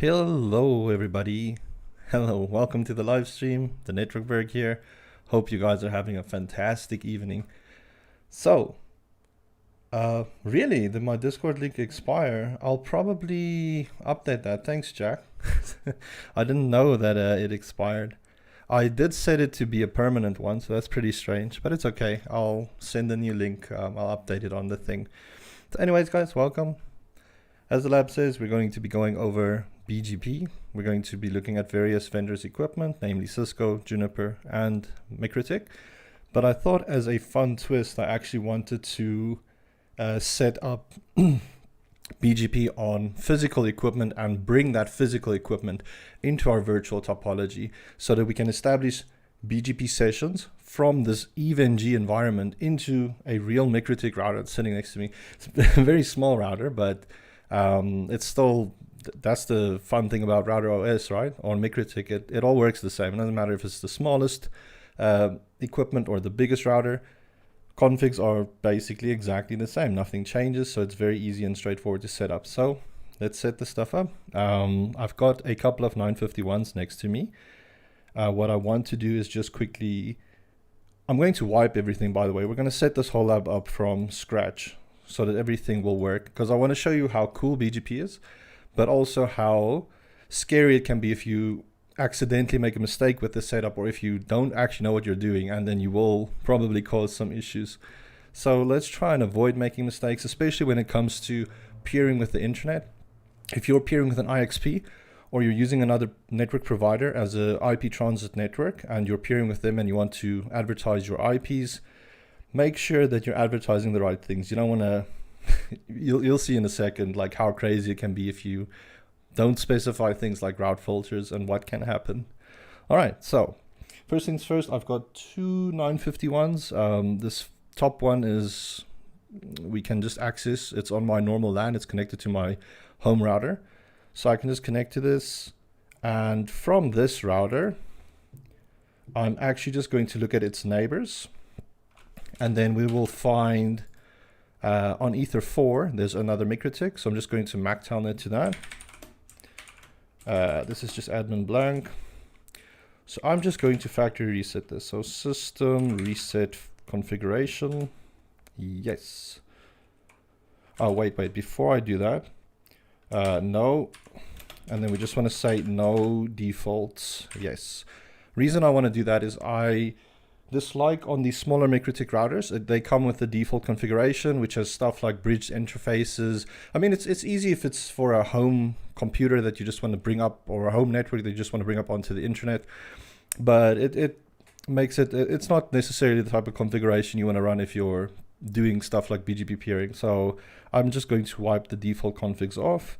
Hello everybody. Hello, welcome to the live stream. The Network Berg here. Hope you guys are having a fantastic evening. So, really, did my Discord link expire? I'll probably update that. Thanks, Jack. I didn't know that it expired. I did set it to be a permanent one, so that's pretty strange, but it's okay. I'll send a new link. I'll update it on the thing. So anyways, guys, welcome. As the lab says, we're going to be going over BGP. We're going to be looking at various vendors' equipment, namely Cisco, Juniper, and Mikrotik. But I thought as a fun twist, I actually wanted to set up BGP on physical equipment and bring that physical equipment into our virtual topology so that we can establish BGP sessions from this EVNG environment into a real Mikrotik router that's sitting next to me. It's a very small router, but it's still, that's the fun thing about router OS, right? On Mikrotik, it all works the same. It doesn't matter if it's the smallest equipment or the biggest router. Configs are basically exactly the same. Nothing changes, so it's very easy and straightforward to set up. So let's set this stuff up. I've got a couple of 951s next to me. What I want to do is just quickly, I'm going to wipe everything, by the way. We're going to set this whole lab up from scratch so that everything will work, because I want to show you how cool BGP is, but also how scary it can be if you accidentally make a mistake with the setup, or if you don't actually know what you're doing, and then you will probably cause some issues. So let's try and avoid making mistakes, especially when it comes to peering with the internet. If you're peering with an IXP, or you're using another network provider as a IP transit network, and you're peering with them and you want to advertise your IPs, make sure that you're advertising the right things. You don't want to, you'll see in a second like how crazy it can be if you don't specify things like route filters and what can happen. All right, so first things first, I've got two 951s. This top one is, we can just access, it's on my normal LAN, it's connected to my home router. So I can just connect to this, and from this router, I'm actually just going to look at its neighbors, and then we will find on Ether 4, there's another Mikrotik, so I'm just going to MAC telnet to that. This is just admin blank. So I'm just going to factory reset this. So system reset configuration. Yes. Oh, wait, before I do that, no. And then we just want to say no defaults. Yes. Reason I want to do that is I dislike on these smaller Mikrotik routers, they come with the default configuration, which has stuff like bridged interfaces. I mean, it's easy if it's for a home computer that you just want to bring up, or a home network that you just want to bring up onto the internet. But it makes it, it's not necessarily the type of configuration you want to run if you're doing stuff like BGP peering. So I'm just going to wipe the default configs off.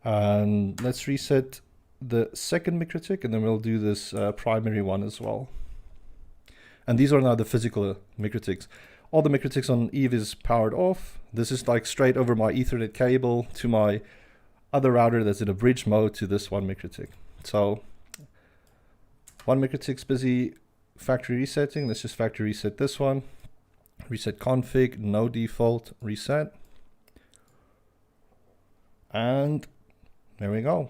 And let's reset the second Mikrotik, and then we'll do this primary one as well. And these are now the physical Mikrotiks. All the Mikrotiks on Eve is powered off. This is like straight over my Ethernet cable to my other router that's in a bridge mode to this one Mikrotik. So one Mikrotik's busy factory resetting. Let's just factory reset this one. Reset config, no default, reset. And there we go.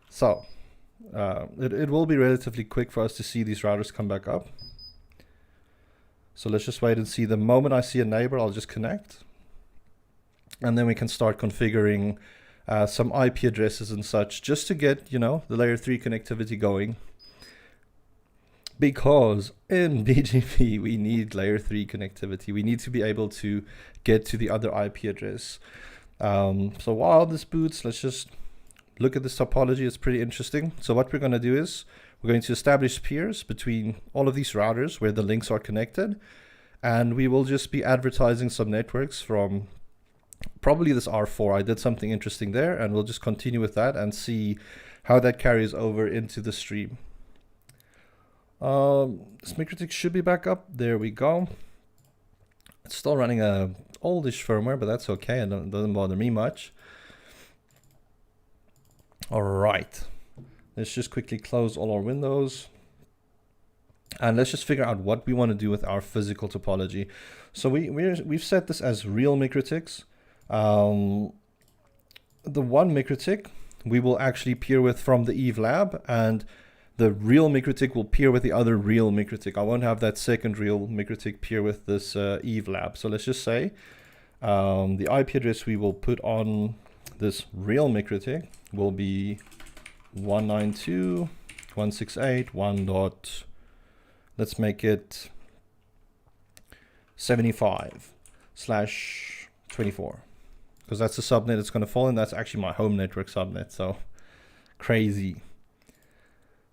So it will be relatively quick for us to see these routers come back up. So let's just wait and see. The moment I see a neighbor, I'll just connect. And then we can start configuring some IP addresses and such, just to get, you know, the layer 3 connectivity going. Because in BGP, we need layer 3 connectivity. We need to be able to get to the other IP address. So while this boots, let's just look at this topology. It's pretty interesting. So what we're going to do is we're going to establish peers between all of these routers where the links are connected. And we will just be advertising some networks from probably this R4. I did something interesting there, and we'll just continue with that and see how that carries over into the stream. This Mikrotik should be back up. There we go. It's still running a oldish firmware, but that's okay. It doesn't bother me much. All right, let's just quickly close all our windows. And let's just figure out what we want to do with our physical topology. So we've set this as real Mikrotiks. the one Mikrotik we will actually peer with from the Eve lab, and the real Mikrotik will peer with the other real Mikrotik. I won't have that second real Mikrotik peer with this Eve lab. So let's just say the IP address we will put on this real Mikrotik will be 192.168.1. Let's make it 75/24, because that's the subnet it's going to fall in. That's actually my home network subnet, so crazy.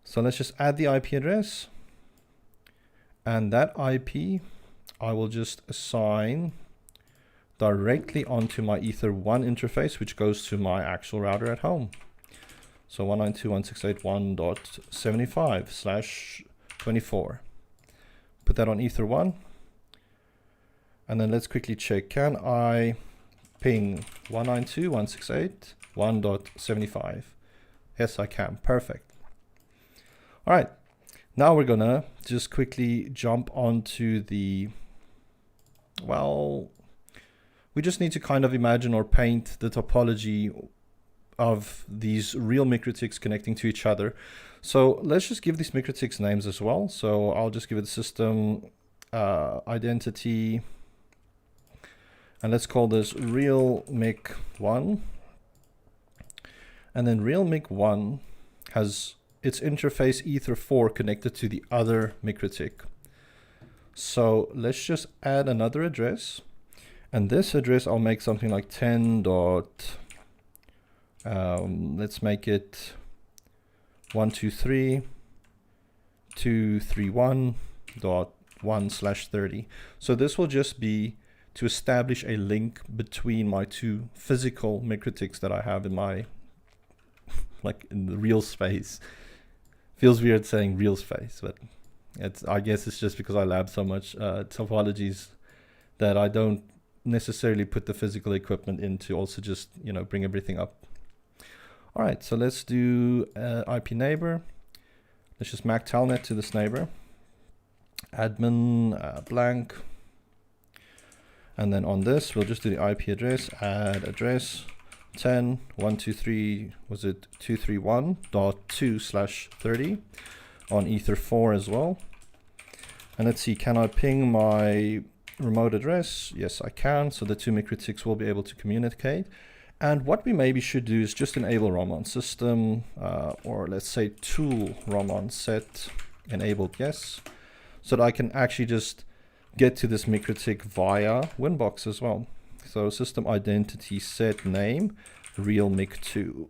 So let's just add the IP address, and that IP I will just assign directly onto my Ether1 interface, which goes to my actual router at home. So 192.168.1.75/24. Put that on Ether1. And then let's quickly check. Can I ping 192.168.1.75? Yes, I can. Perfect. All right. Now we're going to just quickly jump onto the, well, we just need to kind of imagine or paint the topology of these real Mikrotiks connecting to each other. So let's just give these Mikrotiks names as well. So I'll just give it system identity, and let's call this real Mic1. And then real Mic1 has its interface Ether4 connected to the other Mikrotik. So let's just add another address, and this address I'll make something like 10. Let's make it 123.231.1/30. So this will just be to establish a link between my two physical Mikrotiks that I have in my, like in the real space. Feels weird saying real space, but I guess it's just because I lab so much topologies that I don't necessarily put the physical equipment in to also just, you know, bring everything up. All right, so let's do IP neighbor. Let's just MAC telnet to this neighbor. Admin blank. And then on this, we'll just do the IP address, add address 10.123, was it 231.2/30 on Ether4 as well. And let's see, can I ping my remote address? Yes, I can. So the two Mikrotiks will be able to communicate. And what we maybe should do is just enable ROM-on system, or let's say tool ROM-on set enabled yes, so that I can actually just get to this Mikrotik via Winbox as well. So system identity set name real Mic2.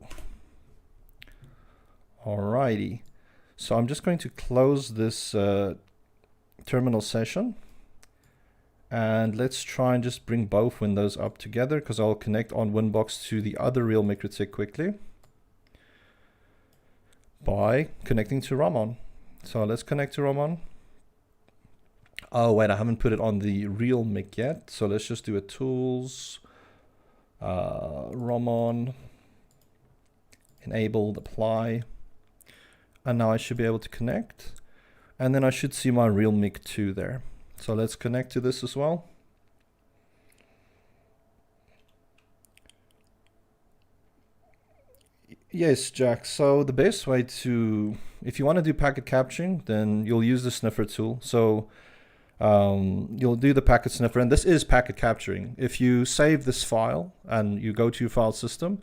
Alrighty. So I'm just going to close this terminal session. And let's try and just bring both windows up together, because I'll connect on Winbox to the other real Mikrotik quickly by connecting to ROM-on. So let's connect to ROM-on. Oh wait, I haven't put it on the real Mic yet. So let's just do a tools, ROM-on, enabled, apply. And now I should be able to connect. And then I should see my real Mic2 there. So let's connect to this as well. Yes, Jack. So the best way to, if you want to do packet capturing, then you'll use the sniffer tool. So you'll do the packet sniffer, and this is packet capturing. If you save this file and you go to your file system,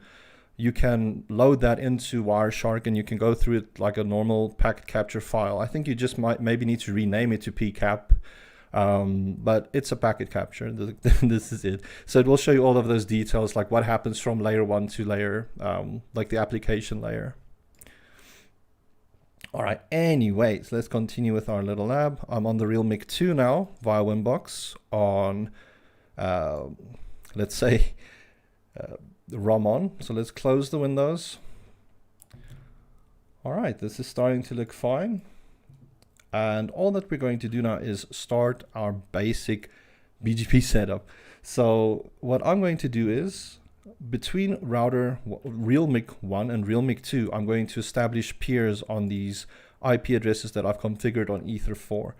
you can load that into Wireshark and you can go through it like a normal packet capture file. I think you just maybe need to rename it to PCAP. But it's a packet capture. This is it. So it will show you all of those details, like what happens from layer 1 to layer, like the application layer. All right, anyways, let's continue with our little lab. I'm on the real Mic2 now via Winbox on, let's say, the ROM-on. So let's close the windows. All right, this is starting to look fine. And all that we're going to do now is start our basic BGP setup. So what I'm going to do is, between router real Mic1 and real Mic2, I'm going to establish peers on these IP addresses that I've configured on Ether4.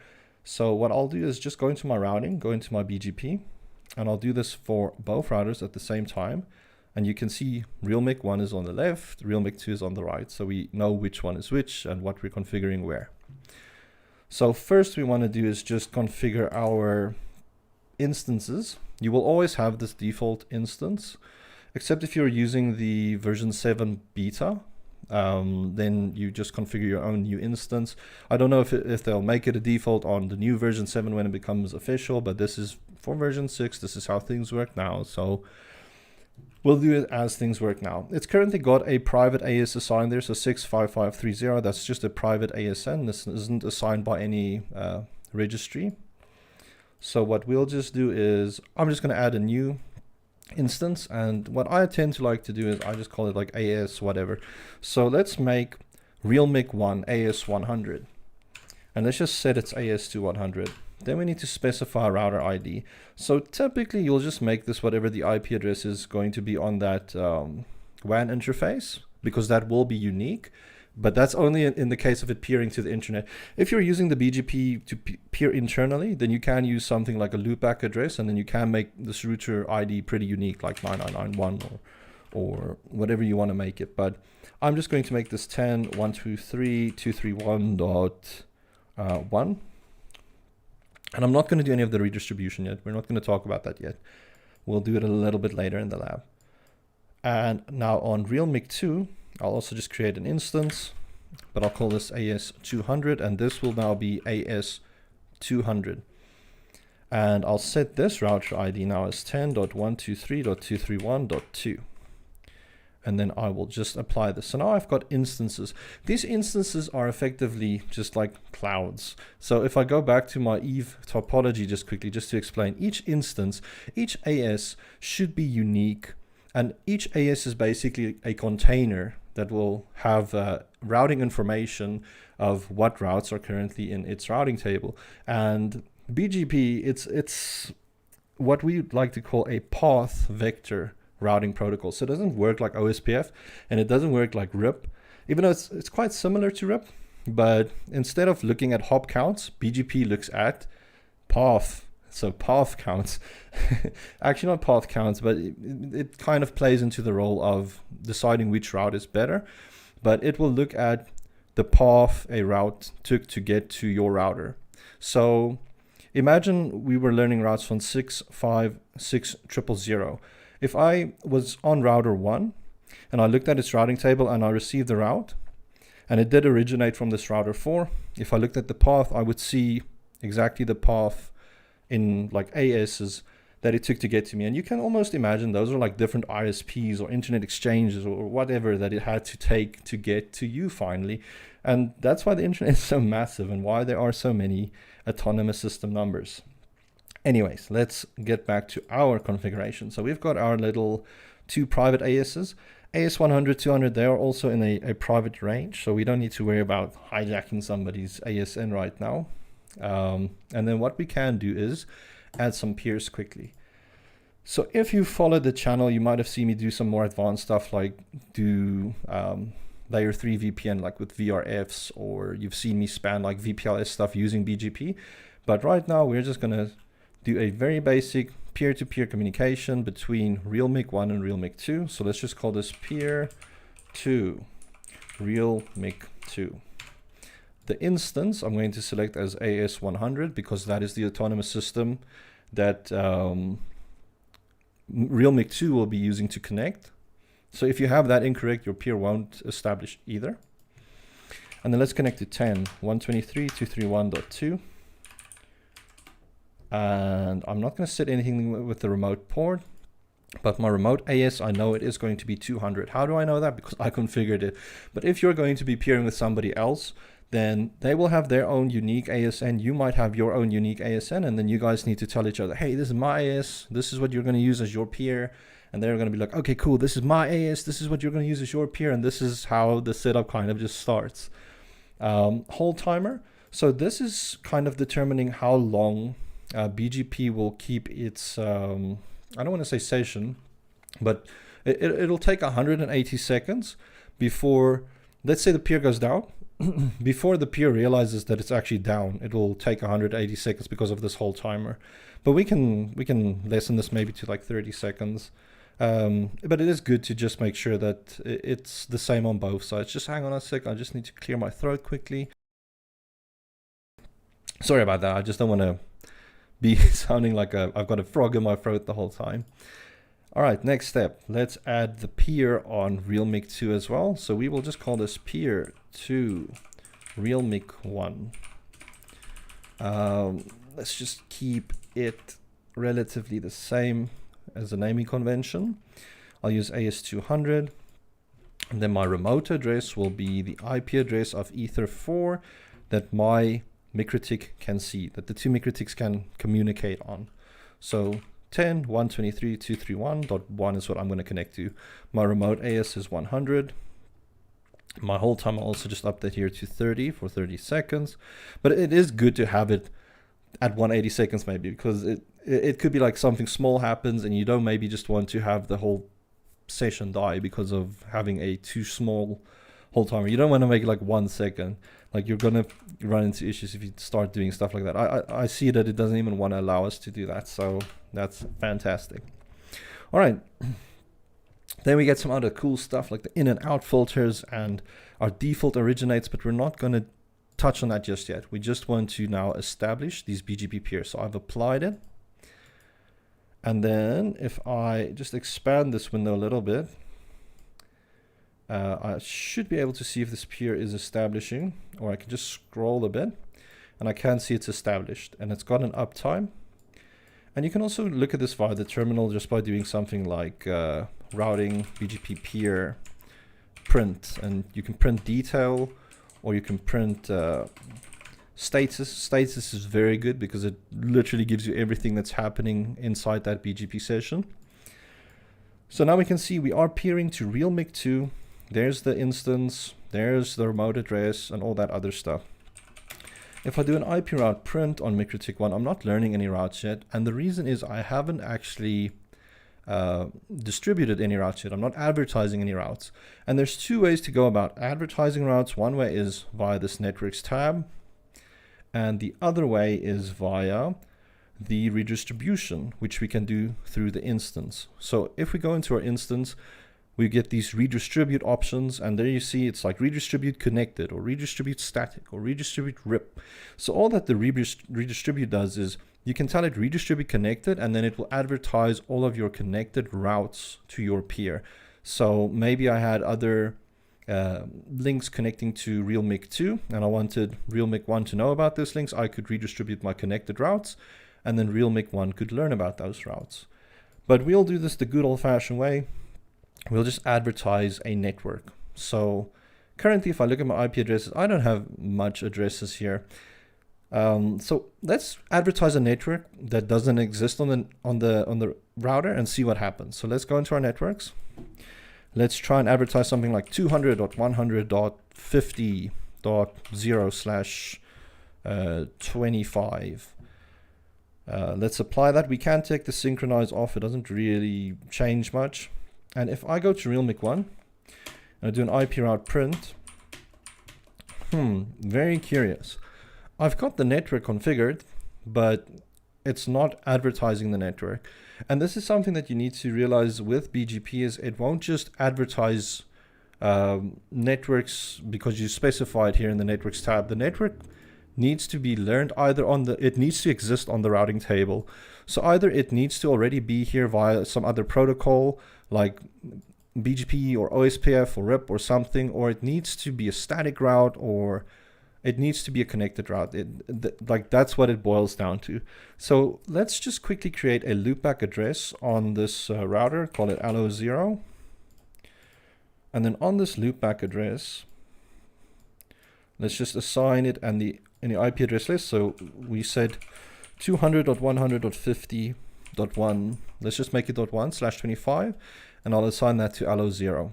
So what I'll do is just go into my routing, go into my BGP, and I'll do this for both routers at the same time. And you can see realMIC 1 is on the left, realMIC 2 is on the right. So we know which one is which and what we're configuring where. So first we want to do is just configure our instances. You will always have this default instance, except if you're using the version 7 beta, then you just configure your own new instance. I don't know if they'll make it a default on the new version 7 when it becomes official, but this is for version 6. This is how things work now. So we'll do it as things work now. It's currently got a private AS assigned there, so 65530. That's just a private ASN. This isn't assigned by any registry. So what we'll just do is, I'm just going to add a new instance, and what I tend to like to do is I just call it like AS whatever. So let's make realMIC 1 AS100, and let's just set its AS to 100. Then we need to specify router ID. So typically you'll just make this whatever the IP address is going to be on that WAN interface, because that will be unique. But that's only in the case of it peering to the internet. If you're using the BGP to peer internally, then you can use something like a loopback address, and then you can make this router ID pretty unique, like 9991 or whatever you want to make it. But I'm just going to make this 10.123.231.1. And I'm not going to do any of the redistribution yet. We're not going to talk about that yet. We'll do it a little bit later in the lab. And now on realMIC 2, I'll also just create an instance, but I'll call this AS200, and this will now be AS200. And I'll set this router ID now as 10.123.231.2. And then I will just apply this. So now I've got instances. These instances are effectively just like clouds. So if I go back to my Eve topology just quickly, just to explain, each instance, each AS should be unique. And each AS is basically a container that will have routing information of what routes are currently in its routing table. And BGP, it's what we like to call a path vector routing protocol. So it doesn't work like OSPF, and it doesn't work like RIP, even though it's quite similar to RIP. But instead of looking at hop counts, BGP looks at path. So path counts. Actually not path counts, but it kind of plays into the role of deciding which route is better. But it will look at the path a route took to get to your router. So imagine we were learning routes from 656.000. If I was on router 1 and I looked at its routing table and I received the route, and it did originate from this router 4, if I looked at the path, I would see exactly the path in like ASs that it took to get to me. And you can almost imagine those are like different ISPs or internet exchanges or whatever that it had to take to get to you finally. And that's why the internet is so massive and why there are so many autonomous system numbers. Anyways, let's get back to our configuration. So we've got our little 2 private ASs. AS100, 200, they are also in a private range, so we don't need to worry about hijacking somebody's ASN right now. And then what we can do is add some peers quickly. So if you followed the channel, you might have seen me do some more advanced stuff, like do layer 3 VPN, like with VRFs, or you've seen me span like VPLS stuff using BGP. But right now we're just going to do a very basic peer-to-peer communication between realMIC 1 and realMIC 2. So let's just call this peer to realMIC 2. The instance I'm going to select as AS100 because that is the autonomous system that realMIC 2 will be using to connect. So if you have that incorrect, your peer won't establish either. And then let's connect to 10.123.231.2. And I'm not going to set anything with the remote port, but my remote AS, I know it is going to be 200. How do I know that? Because I configured it. But if you're going to be peering with somebody else, then they will have their own unique ASN. You might have your own unique ASN, and then you guys need to tell each other, hey, this is my AS. This is what you're going to use as your peer. And they're going to be like, okay, cool. This is my AS. This is what you're going to use as your peer. And this is how the setup kind of just starts. Hold timer. So this is kind of determining how long BGP will keep its, I don't want to say session, but it'll take 180 seconds before, let's say the peer goes down. Before the peer realizes that it's actually down, it will take 180 seconds because of this whole timer. But we can lessen this maybe to like 30 seconds. But it is good to just make sure that it's the same on both sides. Just hang on a sec, I just need to clear my throat quickly. Sorry about that, I just don't want to be sounding like I've got a frog in my throat the whole time. All right, next step, let's add the peer on RealMic2 as well. So we will just call this peer to RealMic1. Let's just keep it relatively the same as the naming convention. I'll use AS200, and then my remote address will be the IP address of Ether4 that my Mikrotik can see, that the two Mikrotiks can communicate on. So 10.123.231.1 is what I'm going to connect to. My remote AS is 100. My hold time I'll also just update here to 30 for 30 seconds. But it is good to have it at 180 seconds maybe, because it could be like something small happens and you don't maybe just want to have the whole session die because of having a too small hold timer. You don't want to make it like 1 second. Like, you're gonna run into issues if you start doing stuff like that. I see that it doesn't even want to allow us to do that, so that's fantastic. All right, then we get some other cool stuff like the in and out filters and our default originates, but we're not going to touch on that just yet. We just want to now establish these BGP peers. So I've applied it. And then if I just expand this window a little bit, I should be able to see if this peer is establishing, or I can just scroll a bit and I can see it's established and it's got an uptime. And you can also look at this via the terminal just by doing something like routing BGP peer print, and you can print detail or you can print status. Status is very good because it literally gives you everything that's happening inside that BGP session. So now we can see we are peering to RealMic2. There's the instance, there's the remote address and all that other stuff. If I do an IP route print on Mikrotik 1, I'm not learning any routes yet. And the reason is I haven't actually distributed any routes yet. I'm not advertising any routes. And there's two ways to go about advertising routes. One way is via this networks tab. And the other way is via the redistribution, which we can do through the instance. So if we go into our instance, we get these redistribute options, and there you see it's like redistribute connected or redistribute static or redistribute RIP. So all that the redistribute does is you can tell it redistribute connected, and then it will advertise all of your connected routes to your peer. So maybe I had other links connecting to RealMic2 and I wanted RealMic1 to know about those links. I could redistribute my connected routes, and then RealMic1 could learn about those routes. But we'll do this the good old-fashioned way. We'll just advertise a network. So currently, if I look at my IP addresses, I don't have much addresses here. So let's advertise a network that doesn't exist on the router and see what happens. So let's go into our networks. Let's try and advertise something like 200.100.50.0/25. Let's apply that. We can take the synchronize off. It doesn't really change much. And if I go to RealMic1 and I do an IP route print, very curious. I've got the network configured, but it's not advertising the network. And this is something that you need to realize with BGP is it won't just advertise networks because you specify it here in the networks tab. The network needs to be learned either on it needs to exist on the routing table. So either it needs to already be here via some other protocol like BGP or OSPF or RIP or something, or it needs to be a static route, or it needs to be a connected route. Like that's what it boils down to. So let's just quickly create a loopback address on this router, call it allo0. And then on this loopback address, let's just assign it in the IP address list. So we said 200.100.50.1. Let's just make it .1/25, and I'll assign that to allo0.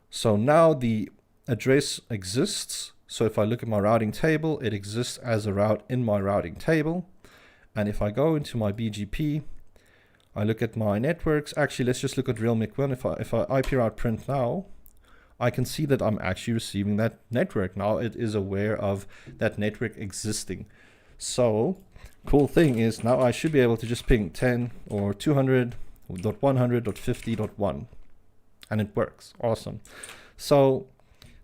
So now the address exists. So if I look at my routing table, it exists as a route in my routing table. And if I go into my BGP, I look at my networks. Actually, let's just look at RealMic1. If I IP route print now, I can see that I'm actually receiving that network. Now it is aware of that network existing. So cool thing is now I should be able to just ping 10 or 200, .100.50.1, and it works. Awesome. So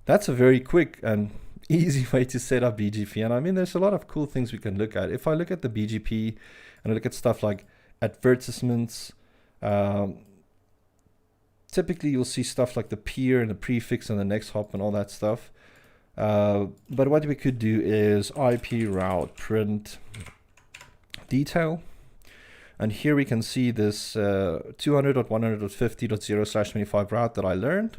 that's a very quick and easy way to set up BGP. And I mean, there's a lot of cool things we can look at. If I look at the BGP and I look at stuff like advertisements, typically you'll see stuff like the peer and the prefix and the next hop and all that stuff. But what we could do is IP route print detail. And here we can see this 200.100.50.0/25 route that I learned.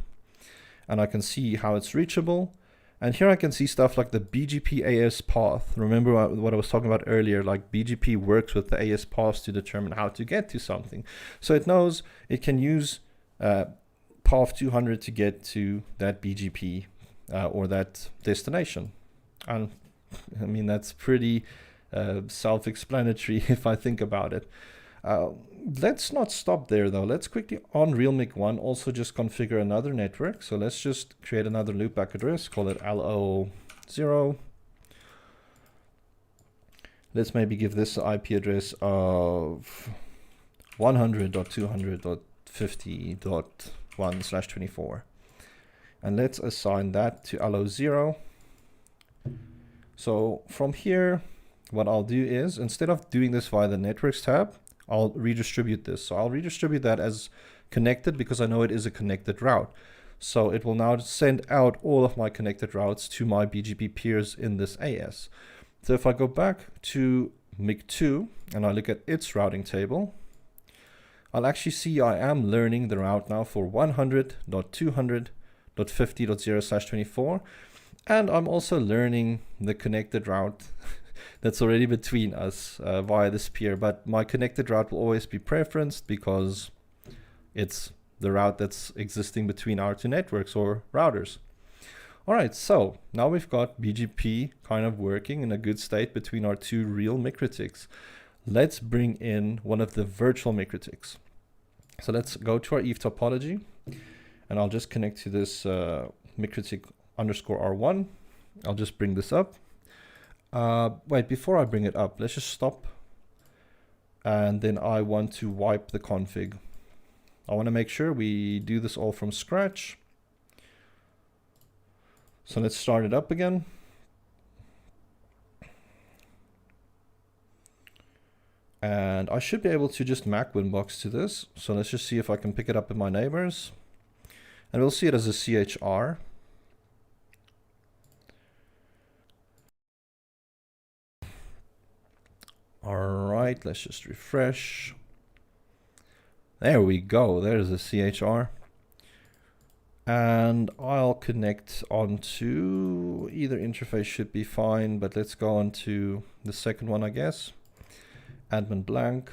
And I can see how it's reachable. And here I can see stuff like the BGP AS path. Remember what I was talking about earlier, like BGP works with the AS paths to determine how to get to something. So it knows it can use path 200 to get to that BGP or that destination. And I mean, that's pretty self-explanatory if I think about it. Let's not stop there though. Let's quickly on realMIC1 also just configure another network. So let's just create another loopback address, call it LO0. Let's maybe give this an IP address of 100.200.50.1/24. And let's assign that to LO0. So from here, what I'll do is, instead of doing this via the networks tab, I'll redistribute this. So I'll redistribute that as connected because I know it is a connected route. So it will now send out all of my connected routes to my BGP peers in this AS. So if I go back to MIC2 and I look at its routing table, I'll actually see I am learning the route now for 100.200.50.0/24. And I'm also learning the connected route that's already between us via this peer, but my connected route will always be preferenced because it's the route that's existing between our two networks or routers. All right, so now we've got BGP kind of working in a good state between our two real Mikrotiks. Let's bring in one of the virtual Mikrotiks. So let's go to our Eve topology, and I'll just connect to this Mikrotik _R1. I'll just bring this up. Wait, before I bring it up, let's just stop. And then I want to wipe the config. I want to make sure we do this all from scratch. So let's start it up again. And I should be able to just Mac Winbox to this. So let's just see if I can pick it up in my neighbors. And we'll see it as a CHR. All right, let's just refresh. There we go. There's a CHR. And I'll connect onto either interface should be fine, but let's go on to the second one, I guess. Admin blank.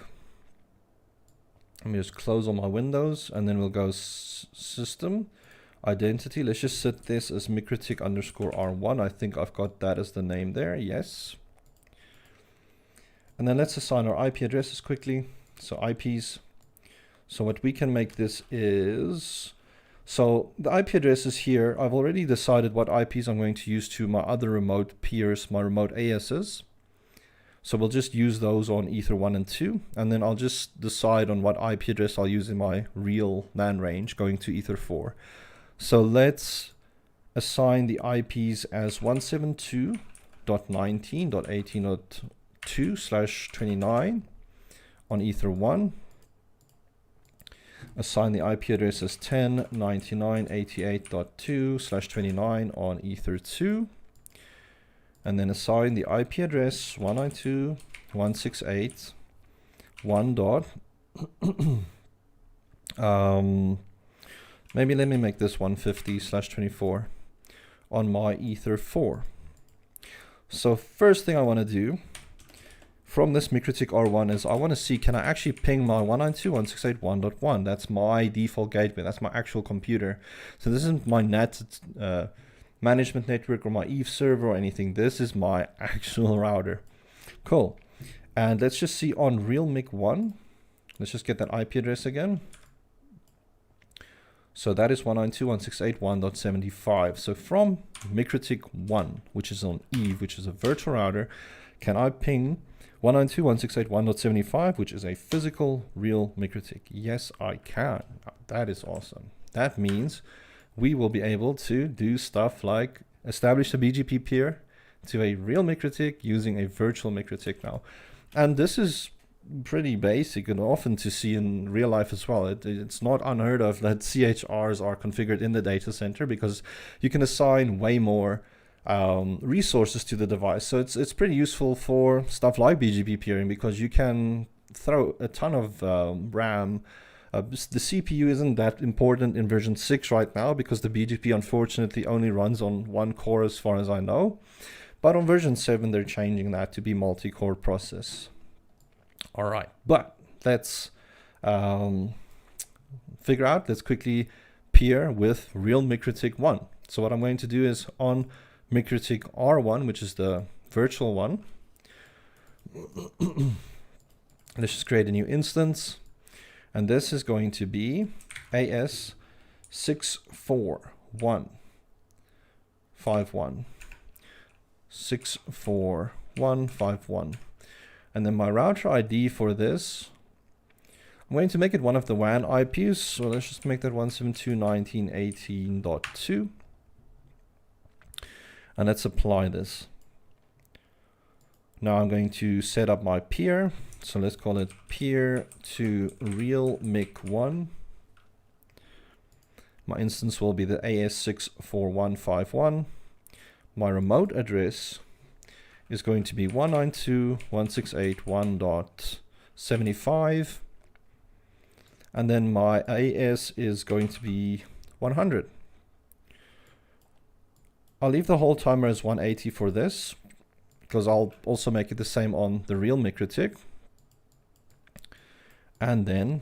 Let me just close all my windows and then we'll go system identity. Let's just set this as Mikrotik _R1. I think I've got that as the name there. Yes. And then let's assign our IP addresses quickly. So IPs. So what we can make this is, so the IP addresses here, I've already decided what IPs I'm going to use to my other remote peers, my remote ASs. So we'll just use those on Ether 1 and 2. And then I'll just decide on what IP address I'll use in my real LAN range going to Ether 4. So let's assign the IPs as 172.19.18.2/29 on Ether 1. Assign the IP address as 10.99.88.2/29 on Ether 2. And then assign the IP address 192.168.1. Maybe let me make this 150/24 on my Ether 4. So first thing I want to do from this Mikrotik R1 is I want to see, can I actually ping my 192.168.1.1? That's my default gateway. That's my actual computer. So this isn't my NAT management network or my Eve server or anything. This is my actual router. Cool. And let's just see on realMIC1. Let's just get that IP address again. So that is 192.168.1.75. So from Mikrotik 1, which is on Eve, which is a virtual router, can I ping 192.168.1.75, which is a physical real Mikrotik? Yes, I can. That is awesome. That means we will be able to do stuff like establish a BGP peer to a real Mikrotik using a virtual Mikrotik now. And this is pretty basic and often to see in real life as well. It's not unheard of that CHRs are configured in the data center because you can assign way more resources to the device. So it's pretty useful for stuff like BGP peering because you can throw a ton of RAM. The CPU isn't that important in version 6 right now because the BGP unfortunately only runs on one core as far as I know. But on version 7 they're changing that to be multi-core process. All right, but let's figure out, let's quickly peer with real Mikrotik 1. So what I'm going to do is on Mikrotik R1, which is the virtual one, let's just create a new instance. And this is going to be AS64151. 64151. And then my router ID for this, I'm going to make it one of the WAN IPs. So let's just make that 172.168.18.2. And let's apply this. Now I'm going to set up my peer. So let's call it peer to real mic1. My instance will be the AS64151. My remote address is going to be 192.168.1.75. And then my AS is going to be 100. I'll leave the whole timer as 180 for this, because I'll also make it the same on the real Mikrotik. And then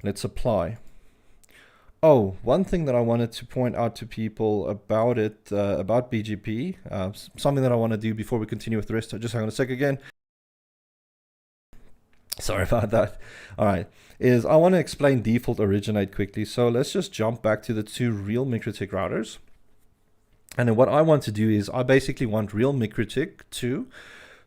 let's apply. Oh, one thing that I wanted to point out to people about it, about BGP, something that I want to do before we continue with the rest. Just hang on a sec again. Sorry about that. All right, is I want to explain default originate quickly. So let's just jump back to the two real Mikrotik routers. And then what I want to do is I basically want real Mikrotik 2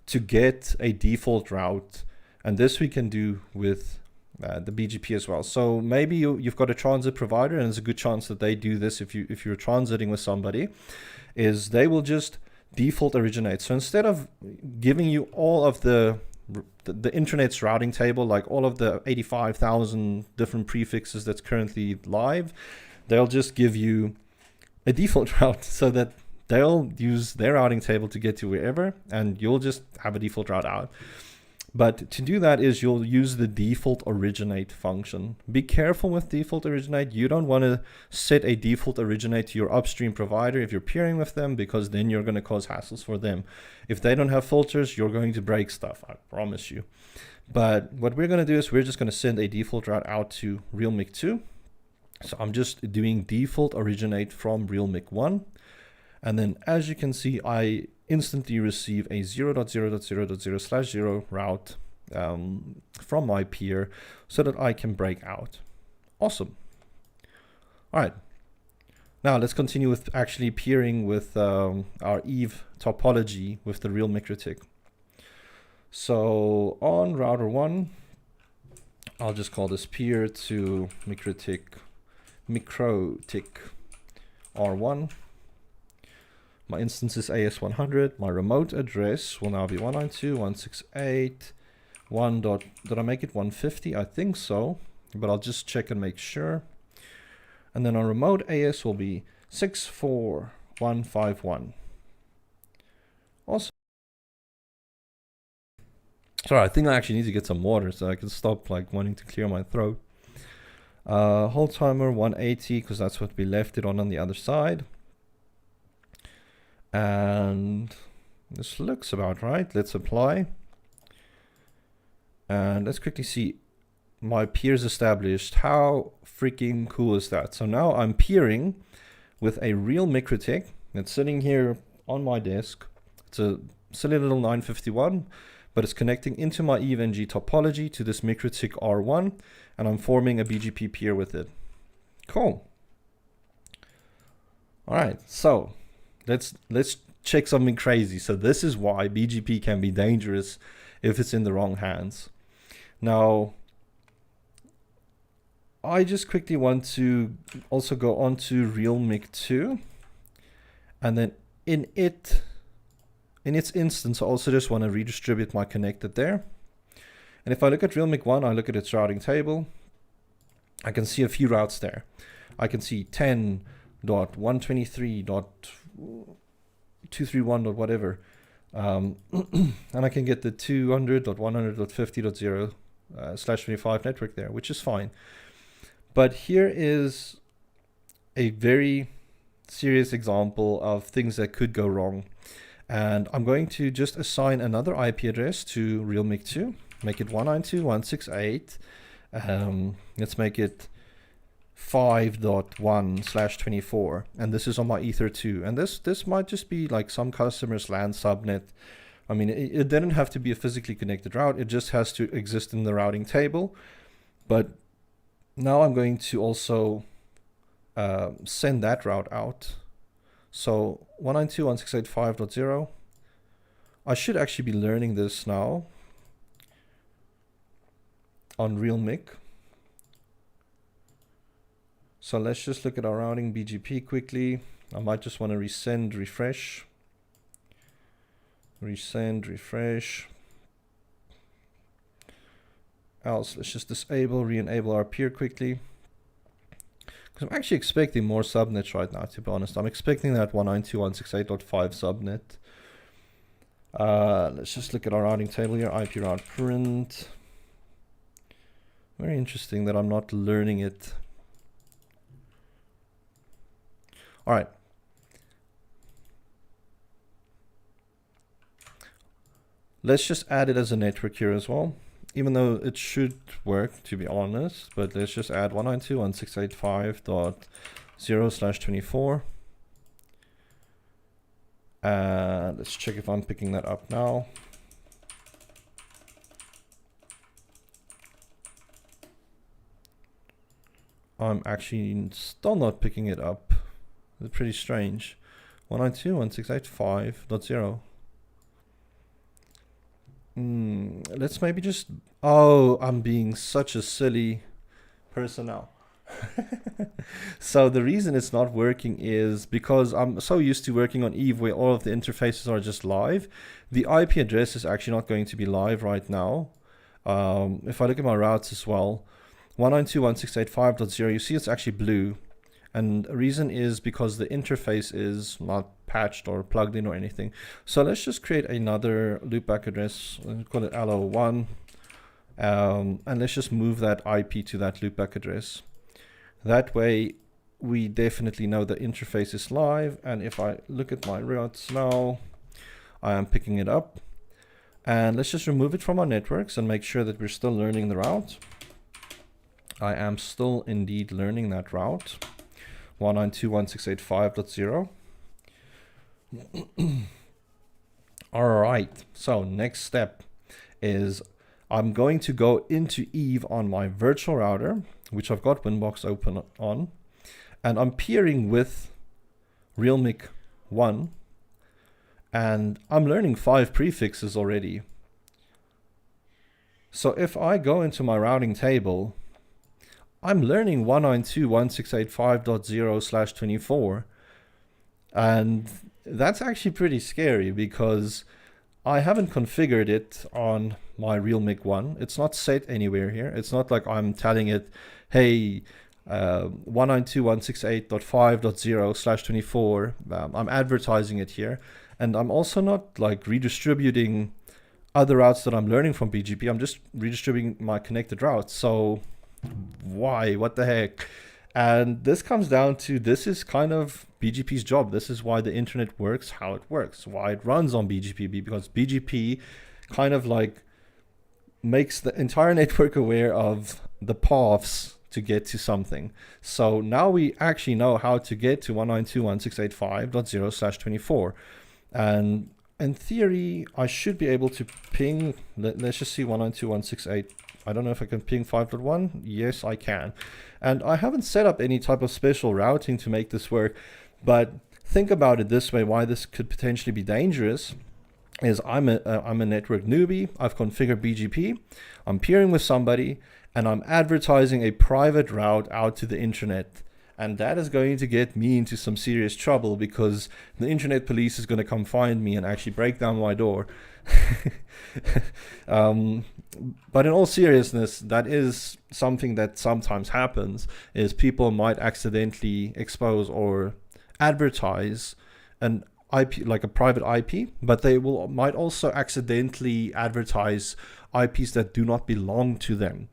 to get a default route. And this we can do with the BGP as well. So maybe you've got a transit provider, and there's a good chance that they do this if you're transiting with somebody, is they will just default originate. So instead of giving you all of the internet's routing table, like all of the 85,000 different prefixes that's currently live, they'll just give you a default route so that they'll use their routing table to get to wherever, and you'll just have a default route out. But to do that is you'll use the default originate function. Be careful with default originate. You don't want to set a default originate to your upstream provider if you're peering with them, because then you're going to cause hassles for them. If they don't have filters, you're going to break stuff, I promise you. But what we're going to do is we're just going to send a default route out to real mic 2. So I'm just doing default originate from real mic 1. And then as you can see, I instantly receive a 0.0.0.0/0 route from my peer so that I can break out. Awesome. All right. Now let's continue with actually peering with our Eve topology with the real Mikrotik. So on router 1, I'll just call this peer to Mikrotik R1. My instance is AS100. My remote address will now be 192.168.1. Did I make it 150? I think so, but I'll just check and make sure. And then our remote AS will be 64151. Awesome. Sorry, I think I actually need to get some water so I can stop like wanting to clear my throat. Hold timer 180 because that's what we left it on the other side. And this looks about right. Let's apply. And let's quickly see my peers established. How freaking cool is that? So now I'm peering with a real Mikrotik that's sitting here on my desk. It's a silly little 951, but it's connecting into my EVE-NG topology to this Mikrotik R1, and I'm forming a BGP peer with it. Cool. All right, so let's check something crazy. So this is why BGP can be dangerous if it's in the wrong hands. Now, I just quickly want to also go on to realmic 2, and then in its instance, I also just want to redistribute my connected there. And if I look at realmic 1, I look at its routing table, I can see a few routes there. I can see 10.123.231. whatever. And I can get the 200.100.50.0/25 network there, which is fine. But here is a very serious example of things that could go wrong. And I'm going to just assign another IP address to realmic 2, make it 192.168. Let's make it 5.1/24, and this is on my Ether 2. And this might just be like some customer's LAN subnet. I mean, it didn't have to be a physically connected route. It just has to exist in the routing table. But now I'm going to also send that route out. So 192.168.5.0. I should actually be learning this now on realmic. So let's just look at our routing BGP quickly. I might just want to resend, refresh. Resend, refresh. Else, let's just disable, re-enable our peer quickly. Because I'm actually expecting more subnets right now, to be honest. I'm expecting that 192.168.5 subnet. Let's just look at our routing table here, IP route print. Very interesting that I'm not learning it. All right. Let's just add it as a network here as well, even though it should work, to be honest. But let's just add 192.168.5.0/24. And let's check if I'm picking that up now. I'm actually still not picking it up. It's pretty strange. 192.168.5.0. Let's maybe just... Oh, I'm being such a silly person now. So the reason it's not working is because I'm so used to working on Eve where all of the interfaces are just live. The IP address is actually not going to be live right now. If I look at my routes as well, 192.168.5.0, you see it's actually blue. And the reason is because the interface is not patched or plugged in or anything. So let's just create another loopback address, let's call it allo1, and let's just move that IP to that loopback address. That way we definitely know the interface is live, and if I look at my routes now, I am picking it up. And let's just remove it from our networks and make sure that we're still learning the route. I am still indeed learning that route. 192.168.5.0. All right, so next step is I'm going to go into Eve on my virtual router, which I've got Winbox open on, and I'm peering with realmic 1, and I'm learning 5 prefixes already. So if I go into my routing table, I'm learning 192.168.5.0/24, and that's actually pretty scary because I haven't configured it on my realmic 1. It's not set anywhere here. It's not like I'm telling it, hey, 192.168.5.0/24. I'm advertising it here, and I'm also not like redistributing other routes that I'm learning from BGP. I'm just redistributing my connected routes. So why? What the heck? And this comes down to, this is kind of BGP's job. This is why the internet works how it works, why it runs on BGP, because BGP kind of like makes the entire network aware of the paths to get to something. So now we actually know how to get to 192.168.5.0/24. And in theory, I should be able to ping, let's just see 192.168. I don't know if I can ping 5.1. Yes, I can. And I haven't set up any type of special routing to make this work, but think about it this way, why this could potentially be dangerous is I'm a network newbie. I've configured BGP. I'm peering with somebody, and I'm advertising a private route out to the internet. And that is going to get me into some serious trouble because the internet police is going to come find me and actually break down my door. But in all seriousness, that is something that sometimes happens, is people might accidentally expose or advertise an IP, like a private IP, but they might also accidentally advertise IPs that do not belong to them.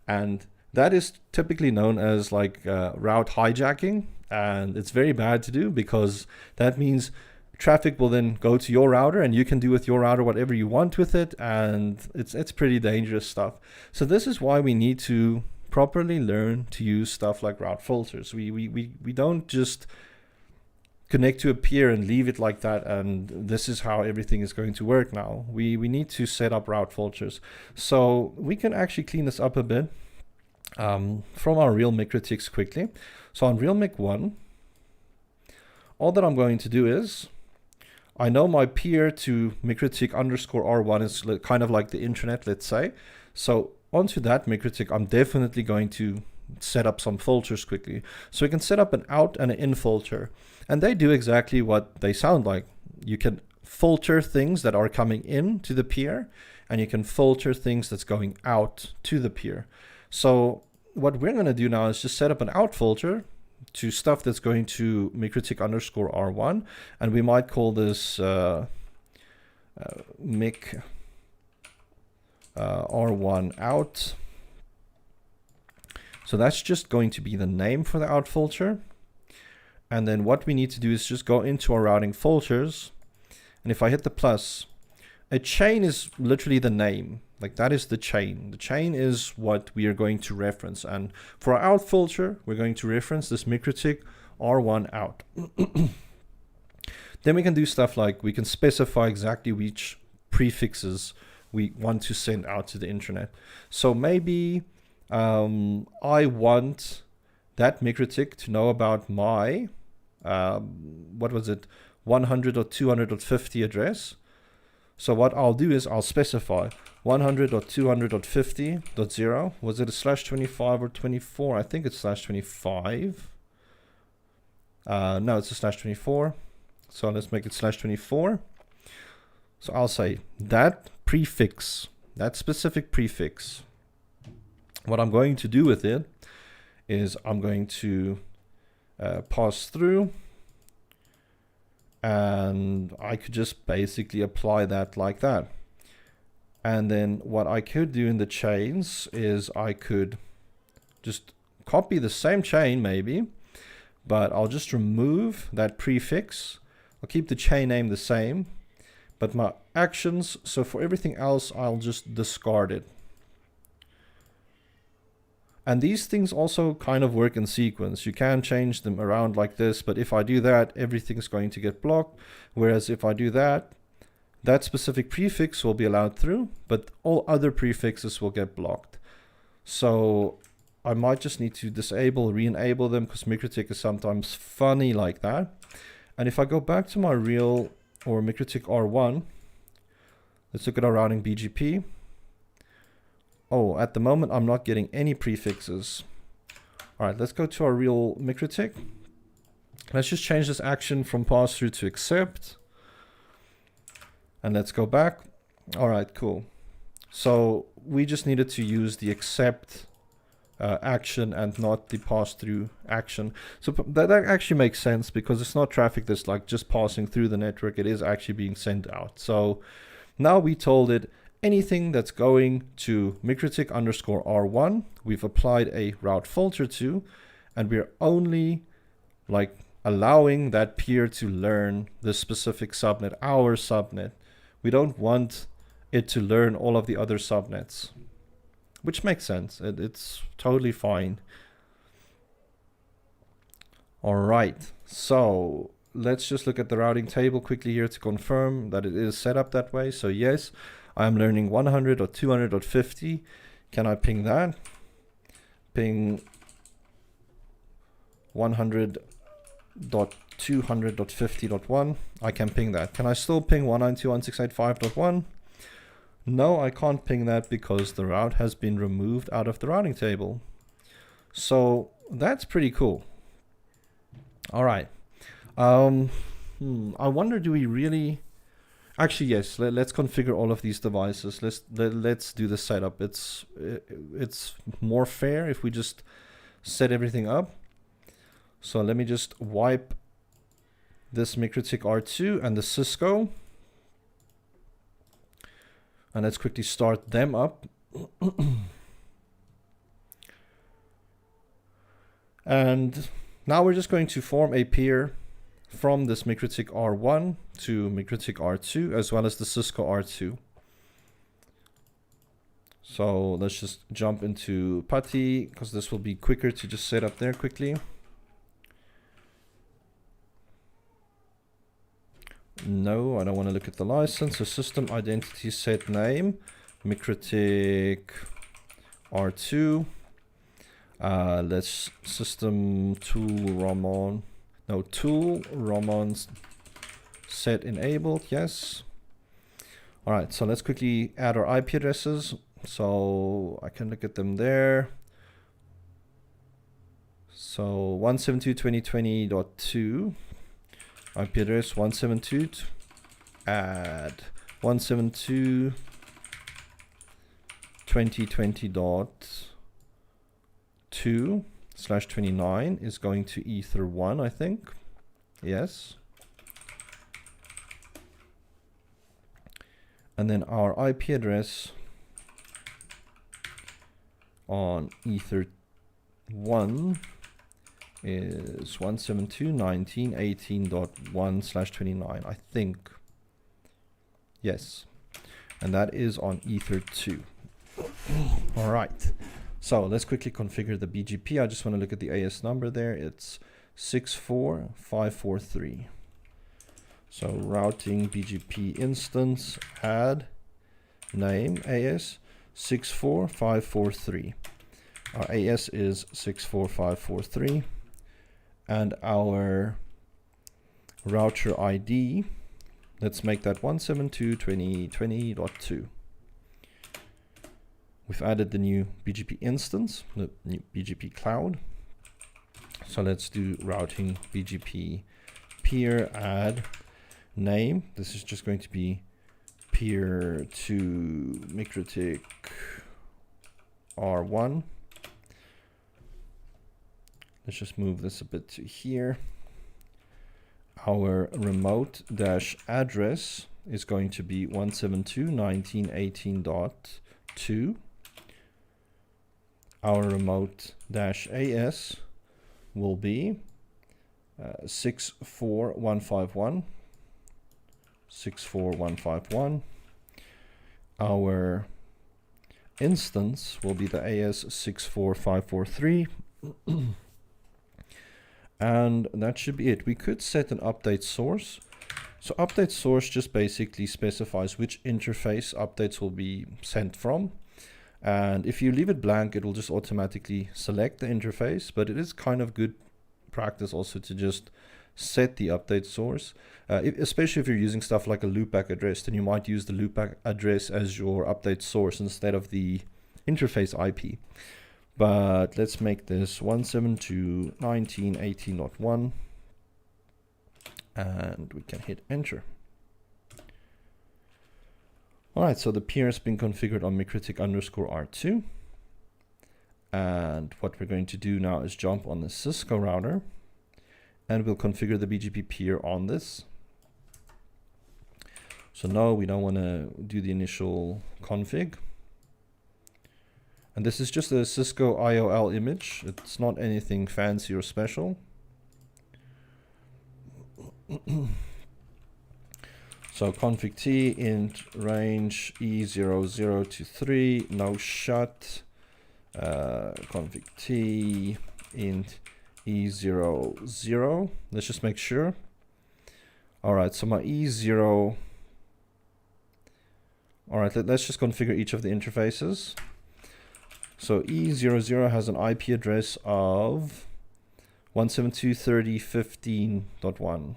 And that is typically known as like route hijacking, and it's very bad to do because that means traffic will then go to your router and you can do with your router whatever you want with it, and it's pretty dangerous stuff. So this is why we need to properly learn to use stuff like route filters. We don't just connect to a peer and leave it like that and this is how everything is going to work now. We need to set up route filters. So we can actually clean this up a bit from our real Mikrotiks quickly. So on real Mik 1, all that I'm going to do is, I know my peer to Mikrotik _R1 is kind of like the internet, let's say. So onto that Mikrotik, I'm definitely going to set up some filters quickly. So we can set up an out and an in filter, and they do exactly what they sound like. You can filter things that are coming in to the peer, and you can filter things that's going out to the peer. So what we're going to do now is just set up an out filter to stuff that's going to Mikrotik _R1, and we might call this Mik R1 out. So that's just going to be the name for the out filter. And then what we need to do is just go into our routing filters, and if I hit the plus, a chain is literally the name. Like that is the chain. The chain is what we are going to reference. And for our out filter, we're going to reference this Mikrotik R1 out. Then we can do stuff like we can specify exactly which prefixes we want to send out to the internet. So maybe I want that Mikrotik to know about my, what was it, 100.200.50 address. So what I'll do is I'll specify 100.200.50.0. Was it a /25 or 24? I think it's /25. No, it's a /24. So let's make it /24. So I'll say that prefix, that specific prefix. What I'm going to do with it is I'm going to pass through, and I could just basically apply that like that. And then what I could do in the chains is I could just copy the same chain maybe, but I'll just remove that prefix. I'll keep the chain name the same, but my actions, so for everything else, I'll just discard it. And these things also kind of work in sequence. You can change them around like this, but if I do that, everything's going to get blocked. Whereas if I do that, that specific prefix will be allowed through, but all other prefixes will get blocked. So I might just need to disable, re-enable them, because Mikrotik is sometimes funny like that. And if I go back to my real or Mikrotik R1, let's look at our routing BGP. Oh, at the moment, I'm not getting any prefixes. All right, let's go to our real Mikrotik. Let's just change this action from pass through to accept. And let's go back. All right, cool. So we just needed to use the accept action and not the pass through action. So that actually makes sense because it's not traffic that's like just passing through the network. It is actually being sent out. So now we told it anything that's going to Mikrotik _R1, we've applied a route filter to, and we're only like allowing that peer to learn the specific subnet, our subnet. We don't want it to learn all of the other subnets, which makes sense. It's totally fine. All right, so let's just look at the routing table quickly here to confirm that it is set up that way. So yes, I'm learning 100.200.50. Can I ping that? Ping 100.200.50. 200.50.1. I can ping that. Can I still ping 192.168.5.1? No, I can't ping that because the route has been removed out of the routing table. So that's pretty cool. All right. I wonder, do we really... Actually, yes, let's configure all of these devices. Let's do the setup. It's more fair if we just set everything up. So let me just wipe this Mikrotik R2 and the Cisco. And let's quickly start them up. And now we're just going to form a peer from this Mikrotik R1 to Mikrotik R2, as well as the Cisco R2. So let's just jump into PuTTY, because this will be quicker to just set up there quickly. No, I don't want to look at the license. So system identity set name, Mikrotik R2. Let's system tool Ramon. No, tool Ramon's set enabled. Yes. All right, so let's quickly add our IP addresses. So I can look at them there. So 172.20.20.2. IP address 172, add 172.20.20.2/29 is going to ether 1, I think. Yes. And then our IP address on ether 1 is 172.19.18.1/29, I think. Yes. And that is on ether 2. All right. So let's quickly configure the BGP. I just want to look at the AS number there. It's 64543. So routing BGP instance, add name AS 64543. Our AS is 64543. And our router ID, let's make that 172.20.20.2. We've added the new BGP instance, the new BGP cloud. So let's do routing BGP peer add name. This is just going to be peer to Mikrotik R1. Let's just move this a bit to here. Our remote dash address is going to be 172.19.18.2. Our remote dash AS will be 64151. 64151. Our instance will be the AS 64543. And that should be it. We could set an update source. So update source just basically specifies which interface updates will be sent from. And if you leave it blank, it will just automatically select the interface. But it is kind of good practice also to just set the update source. Especially if you're using stuff like a loopback address, then you might use the loopback address as your update source instead of the interface IP. But let's make this 172.19.18.1, and we can hit enter. All right, so the peer has been configured on Mikrotik _R2. And what we're going to do now is jump on the Cisco router, and we'll configure the BGP peer on this. So no, we don't want to do the initial config. And this is just a Cisco IOL image. It's not anything fancy or special. So config T int range E00 to 3, no shut. Config T int E00. Let's just make sure. All right, so my E0. All right, let's just configure each of the interfaces. So E00 has an IP address of 172.30.15.1.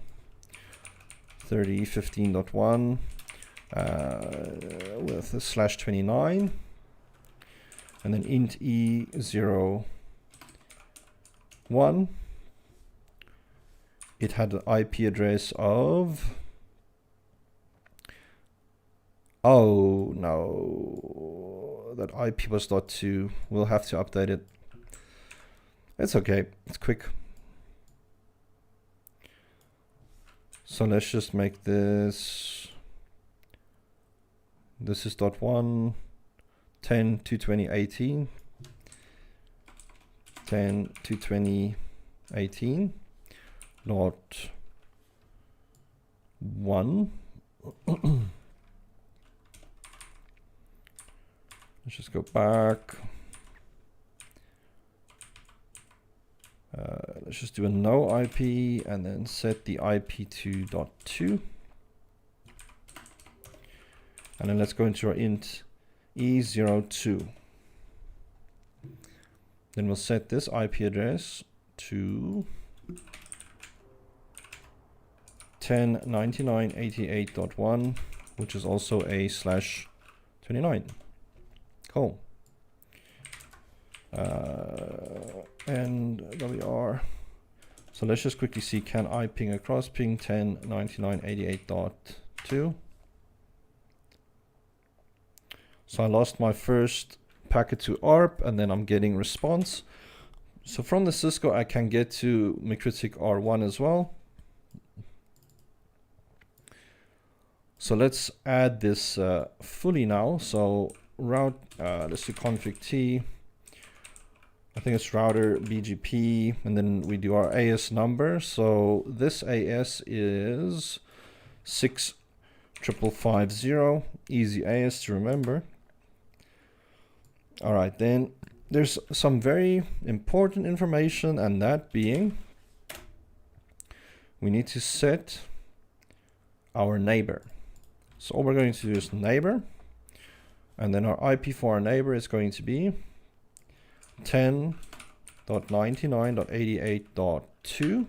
30.15.1 with a /29, and then int E01. It had an IP address of, oh no, that IP was .2. We'll have to update it. It's okay, it's quick. So let's just make this, this is .1, 10.220.18, 10.220.18, .1. Let's just go back. Let's just do a no IP and then set the IP to .2. And then let's go into our int E02. Then we'll set this IP address to 10.99.88.1, which is also a /29. Cool. And WR. So let's just quickly see, can I ping across ping 10.99.88.2? So I lost my first packet to ARP and then I'm getting response. So from the Cisco I can get to Mikrotik R1 as well. So let's add this fully now. So route, let's do config T. I think it's router BGP, and then we do our AS number. So this AS is 65550, easy AS to remember. All right, then there's some very important information, and that being we need to set our neighbor. So all we're going to do is neighbor, and then our IP for our neighbor is going to be 10.99.88.2,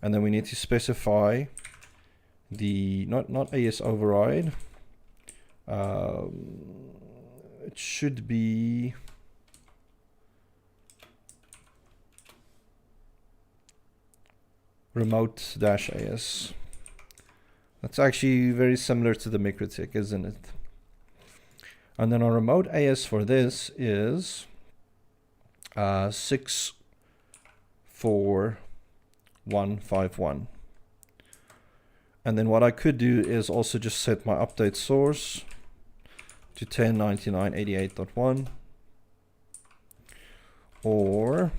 and then we need to specify the not AS override. It should be remote-AS. That's actually very similar to the Mikrotik, isn't it? And then our remote AS for this is 64151. And then what I could do is also just set my update source to 10.99.88.1, or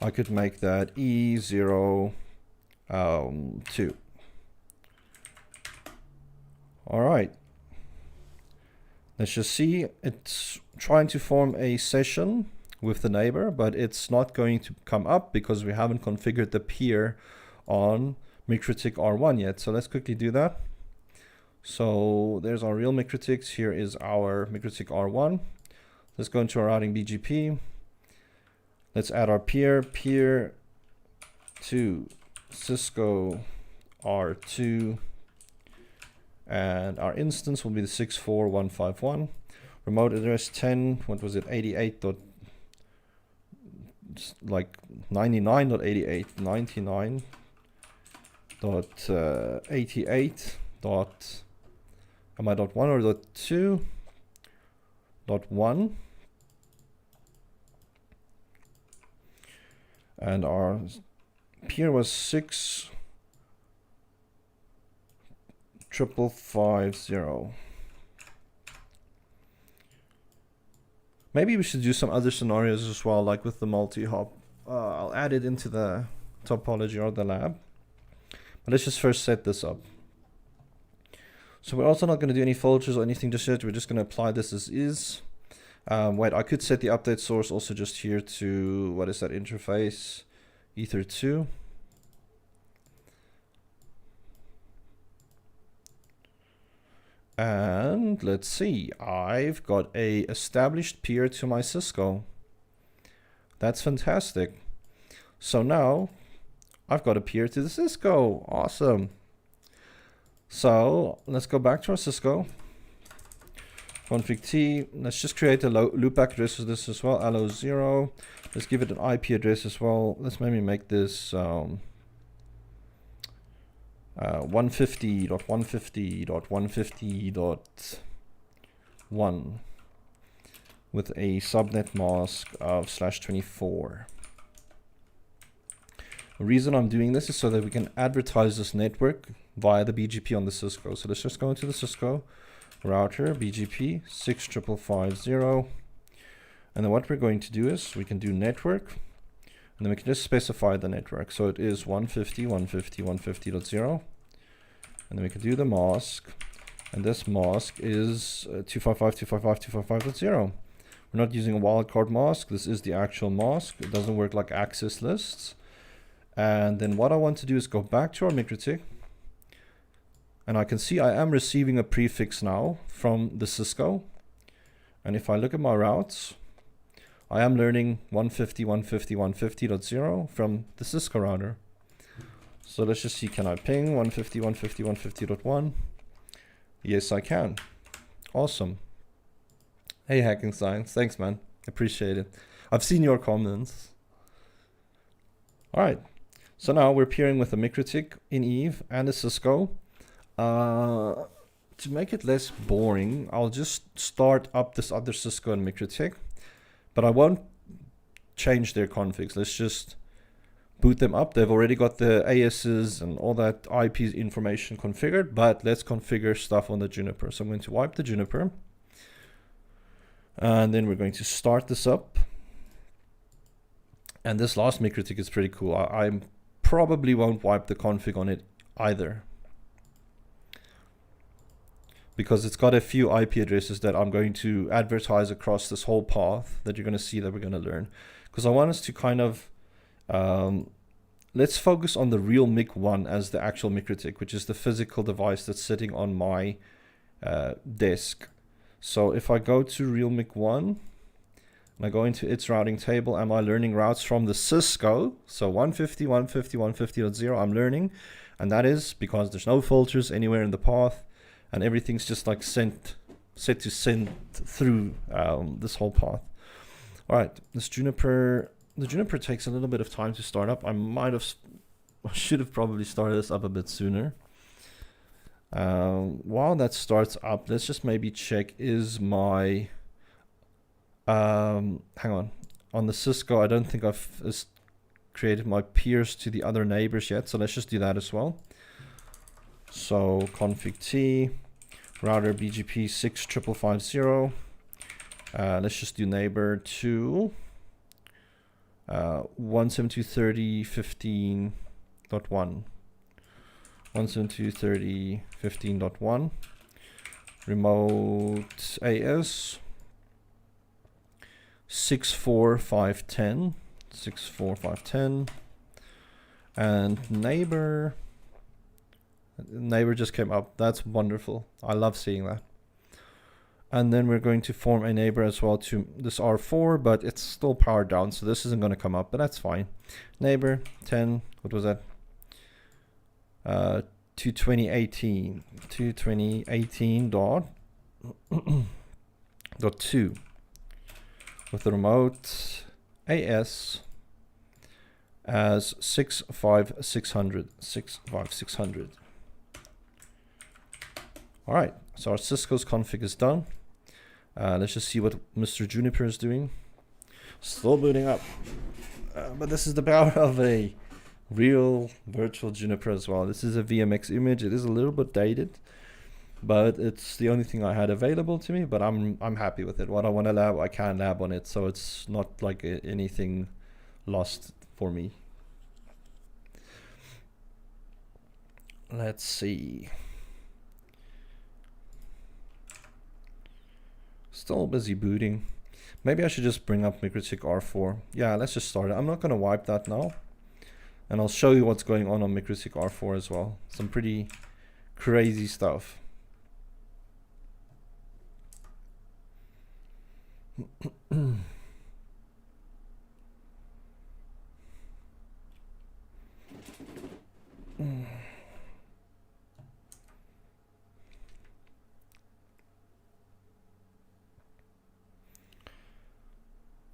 I could make that E02. All right. Let's just see, it's trying to form a session with the neighbor, but it's not going to come up because we haven't configured the peer on Mikrotik R1 yet. So let's quickly do that. So there's our real Mikrotiks. Here is our Mikrotik R1. Let's go into our routing BGP. Let's add our peer to Cisco R2. And our instance will be the 64151. Remote address 10, what was it, 88. Like 99.88, 99.88. Am I .1 or .2? .1. And our peer was 65550. Maybe we should do some other scenarios as well, like with the multi-hop. I'll add it into the topology or the lab. But let's just first set this up. So we're also not going to do any filters or anything just yet. We're just going to apply this as is. Wait, I could set the update source also just here to, what is that interface? Ether 2. And let's see, I've got a established peer to my Cisco. That's fantastic. So now I've got a peer to the Cisco. Awesome. So let's go back to our Cisco. Config T. Let's just create a loopback address for this as well. LO0. Let's give it an IP address as well. Let's maybe make this 150.150.150.1 with a subnet mask of /24. The reason I'm doing this is so that we can advertise this network via the BGP on the Cisco. So let's just go into the Cisco router, BGP 65550. And then what we're going to do is we can do network, and then we can just specify the network. So it is 150.150.150.0. And then we can do the mask, and this mask is 255.255.255.0. We're not using a wildcard mask. This is the actual mask. It doesn't work like access lists. And then what I want to do is go back to our Mikrotik, and I can see I am receiving a prefix now from the Cisco. And if I look at my routes, I am learning 150.150.150.0 from the Cisco router. So let's just see, can I ping 150.150.150.1? Yes, I can. Awesome. Hey, Hacking Science. Thanks, man. Appreciate it. I've seen your comments. All right. So now we're peering with a Mikrotik in Eve and a Cisco. To make it less boring, I'll just start up this other Cisco and Mikrotik, but I won't change their configs. Let's just boot them up. They've already got the ASs and all that IP information configured, but let's configure stuff on the Juniper. So I'm going to wipe the Juniper, and then we're going to start this up. And this last Mikrotik is pretty cool. I probably won't wipe the config on it either, because it's got a few IP addresses that I'm going to advertise across this whole path that you're going to see that we're going to learn. Because I want us to kind of, let's focus on the real MIC1 as the actual Mikrotik, which is the physical device that's sitting on my desk. So if I go to real MIC1, and I go into its routing table, am I learning routes from the Cisco? So 150, 150, 150.0 I'm learning, and that is because there's no filters anywhere in the path, and everything's just like set to send through this whole path. All right, this Juniper, the Juniper takes a little bit of time to start up. I should have probably started this up a bit sooner. While that starts up, let's just maybe check, is my, hang on the Cisco, I don't think I've created my peers to the other neighbors yet, so let's just do that as well. So config T, router BGP 65550. Let's just do neighbor to 172.30.15.1. 172.30.15.1. Remote AS 64510. 64510. And neighbor just came up. That's wonderful. I love seeing that. And then we're going to form a neighbor as well to this R4, but it's still powered down, so this isn't going to come up, but that's fine. Neighbor 10, what was that? 220.18 dot 2 with the remote AS as 65600. All right, so our Cisco's config is done. Let's just see what Mr. Juniper is doing. Still booting up, but this is the power of a real virtual Juniper as well. This is a VMX image. It is a little bit dated, but it's the only thing I had available to me. But I'm happy with it. What I want to lab, I can lab on it, so it's not like anything lost for me. Let's see. Still busy booting. Maybe I should just bring up Mikrotik R4. Yeah, let's just start it. I'm not going to wipe that now. And I'll show you what's going on Mikrotik R4 as well. Some pretty crazy stuff.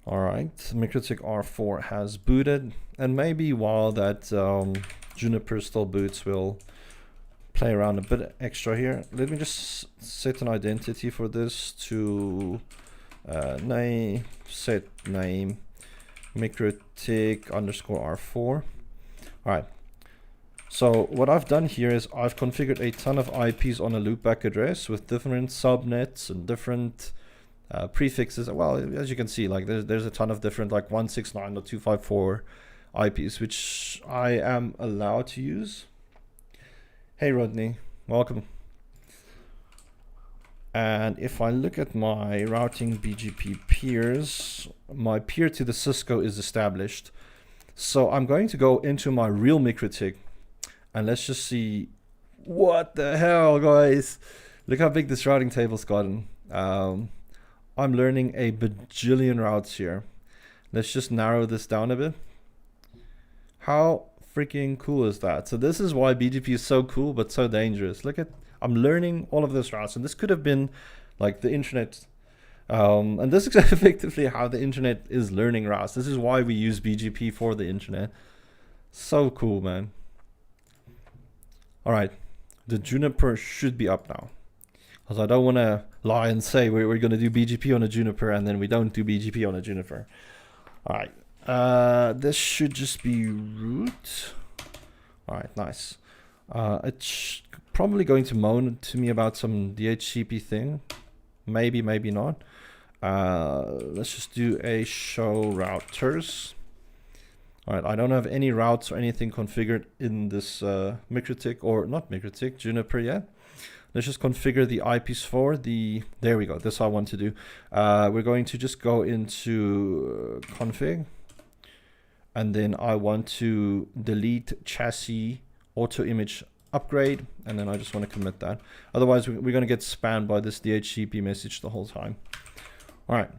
All right, Mikrotik R1 has booted, and maybe while that Juniper still boots, we'll play around a bit extra here. Let me just set an identity for this to name, set name Mikrotik _R4. All right. So what I've done here is I've configured a ton of IPs on a loopback address with different subnets and different prefixes. Well, as you can see, like there's a ton of different, like 169.254 IPs, which I am allowed to use. Hey Rodney, welcome. And if I look at my routing BGP peers, my peer to the Cisco is established. So I'm going to go into my real Mikrotik, and let's just see what the hell, guys. Look how big this routing table's gotten. I'm learning a bajillion routes here. Let's just narrow this down a bit. How freaking cool is that? So this is why BGP is so cool but so dangerous. Look at, I'm learning all of those routes, and this could have been like the internet. And this is effectively how the internet is learning routes. This is why we use BGP for the internet. So cool, man. All right, the Juniper should be up now, because I don't want to lie and say we're going to do BGP on a Juniper and then we don't do BGP on a Juniper. All right, this should just be root. All right, nice. It's probably going to moan to me about some DHCP thing. Maybe, maybe not. Let's just do a show routers. All right, I don't have any routes or anything configured in this Mikrotik, or not Mikrotik, Juniper yet. Let's just configure the IPs for the, there we go, this I want to do. We're going to just go into config, and then I want to delete chassis auto image upgrade, and then I just want to commit that. Otherwise, we're going to get spammed by this DHCP message the whole time. All right.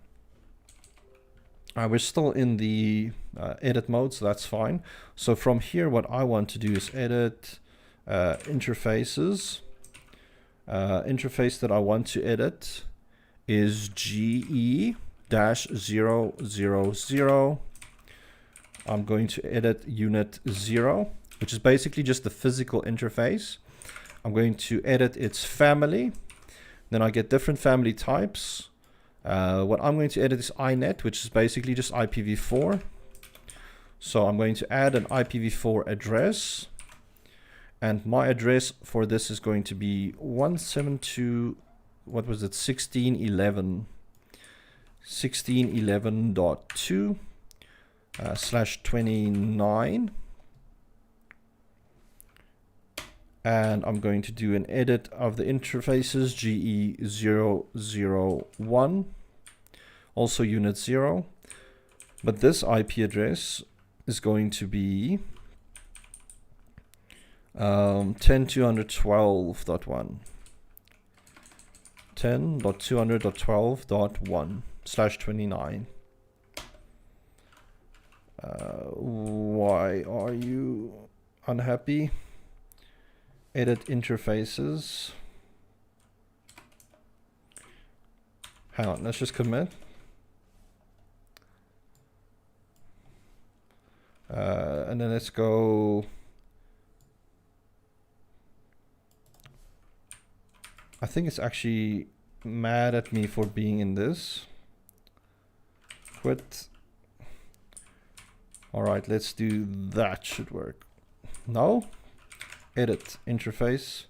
We're still in the edit mode, so that's fine. So from here, what I want to do is edit interfaces. Interface that I want to edit is GE-000. I'm going to edit unit 0, which is basically just the physical interface. I'm going to edit its family. Then I get different family types. What I'm going to edit is iNet, which is basically just IPv4. So I'm going to add an IPv4 address. And my address for this is going to be 172, what was it, 1611. 1611.2 /29. And I'm going to do an edit of the interfaces, GE001, also unit 0. But this IP address is going to be 10.212.1. 10.200.12.1 /29. Why are you unhappy? Edit interfaces. Hang on, let's just commit. And then let's go. I think it's actually mad at me for being in this. Quit. All right, let's do that. Should work. No? Edit interface.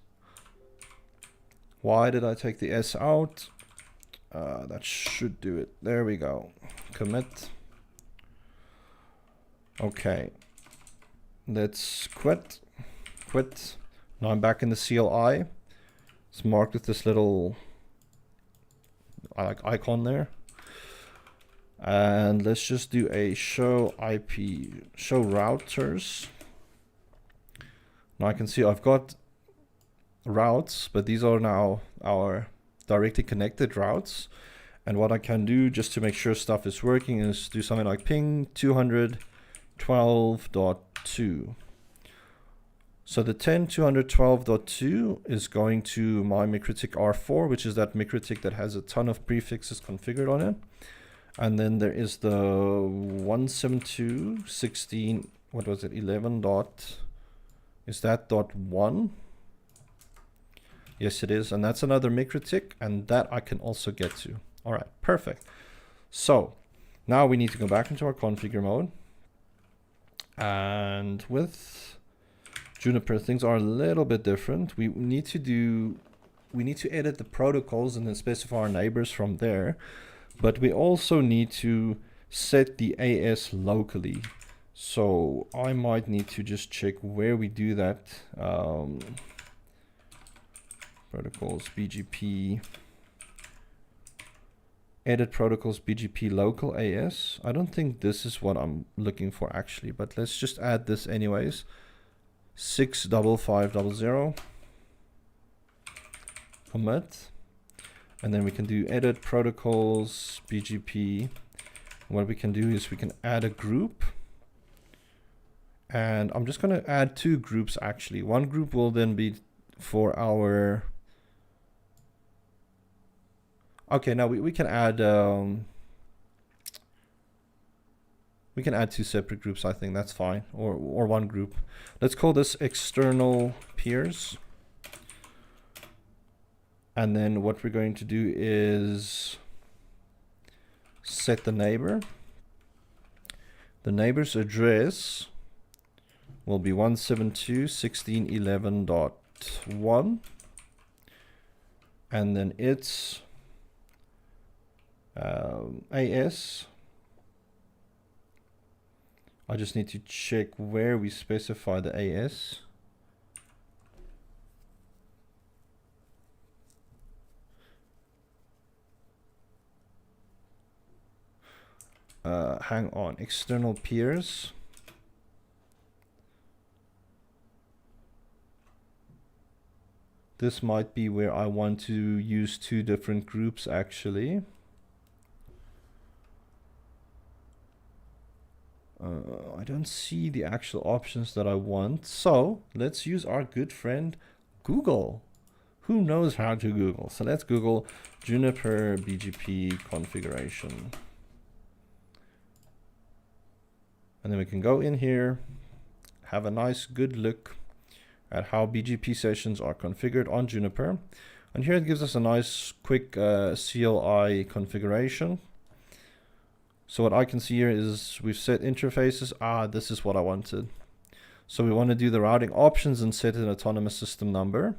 Why did I take the S out? That should do it. There we go. Commit. Okay. Let's quit. Quit. Now I'm back in the CLI. It's marked with this little icon there. And let's just do a show IP, show routers. Now I can see I've got routes, but these are now our directly connected routes. And what I can do just to make sure stuff is working is do something like ping 212.2. So the 10.212.2 is going to my Mikrotik R4, which is that Mikrotik that has a ton of prefixes configured on it. And then there is the 172.16, what was it, 11 dot, is that .1? Yes, it is, and that's another Mikrotik, and that I can also get to. All right, perfect. So now we need to go back into our configure mode. And with Juniper, things are a little bit different. We need to edit the protocols and then specify our neighbors from there. But we also need to set the AS locally. So I might need to just check where we do that. Protocols BGP, edit protocols BGP local AS. I don't think this is what I'm looking for actually, but let's just add this anyways. 65500 commit, and then we can do edit protocols BGP. What we can do is we can add a group, and I'm just going to add 2 groups actually. One group will then be for our now we can add 2 separate groups. I think that's fine, or one group. Let's call this external peers. And then what we're going to do is set the neighbor. The neighbor's address will be 172.16.11.1, and then its AS. I just need to check where we specify the AS. Hang on, external peers. This might be where I want to use 2 different groups actually. I don't see the actual options that I want. So let's use our good friend Google. Who knows how to Google? So let's Google Juniper Bgp configuration. And then we can go in here, have a nice good look at how BGP sessions are configured on Juniper. And here it gives us a nice quick CLI configuration. So what I can see here is we've set interfaces. This is what I wanted. So we want to do the routing options and set an autonomous system number.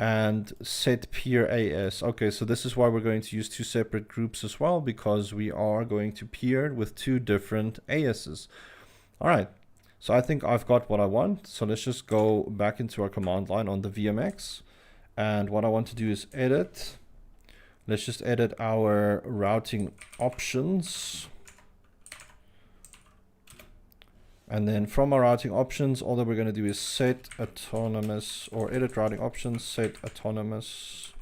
And set peer AS. Okay, so this is why we're going to use 2 separate groups as well, because we are going to peer with 2 different ASs. All right, so I think I've got what I want. So let's just go back into our command line on the VMX. And what I want to do is edit. Let's just edit our routing options. And then from our routing options, all that we're going to do is set autonomous, or edit routing options, set autonomous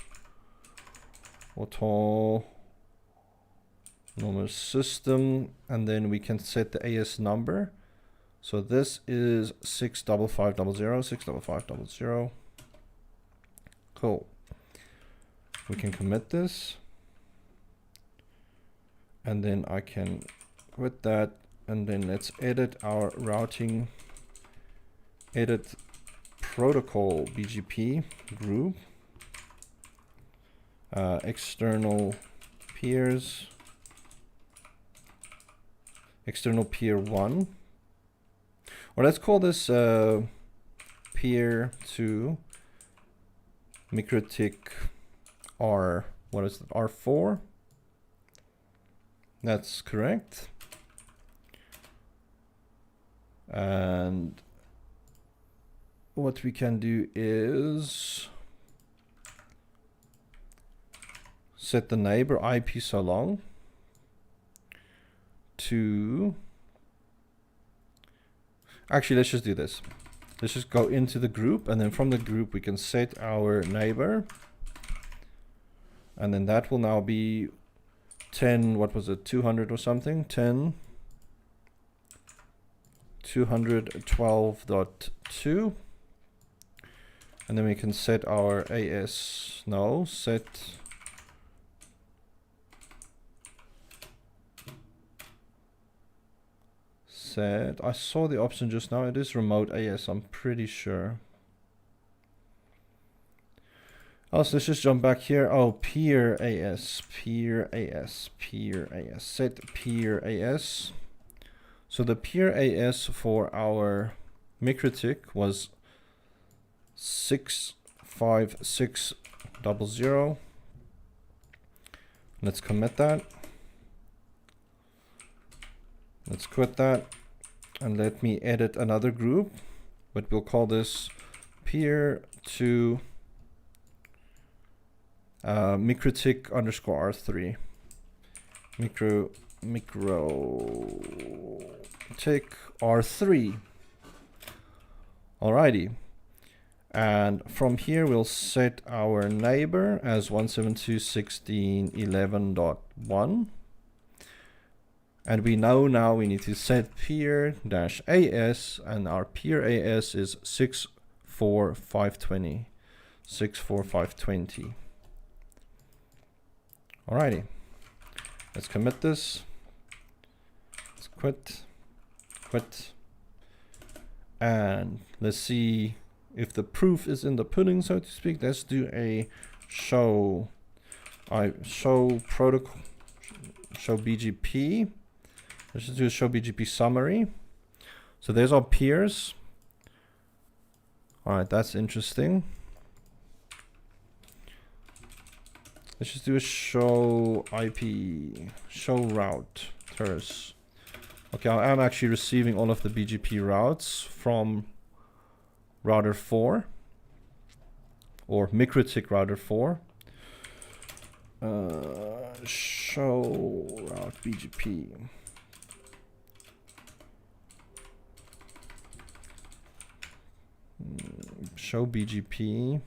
system, and then we can set the AS number. So this is 65500, 65500. Cool. We can commit this, and then I can quit that, and then let's edit our routing, edit protocol BGP group, external peers, external peer 1, or let's call this peer 2 Mikrotik R4. That's correct. And what we can do is set the neighbor IP so long to, actually let's just do this. Let's just go into the group, and then from the group we can set our neighbor, and then that will now be 10, what was it, 200 or something, 10 212.2. And then we can set our AS, no, set I saw the option just now, it is remote AS, I'm pretty sure. Oh, so let's just jump back here. Oh, peer AS, set peer AS. So the peer AS for our Mikrotik was 65600. Let's commit that. Let's quit that. And let me edit another group, but we'll call this peer to Mikrotik _R3. Mikrotik R3. Alrighty. And from here we'll set our neighbor as 172.16.11.1. And we know now we need to set peer-as, and our peer AS is 64520. 64520. Alrighty. Let's commit this. Let's quit. And let's see if the proof is in the pudding, so to speak. Let's do a show protocol, show BGP. Let's just do a show BGP summary. So there's our peers. All right, that's interesting. Let's just do a show IP, show routers. Okay, I am actually receiving all of the BGP routes from router 4 or Mikrotik router 4. Show route BGP. Show BGP.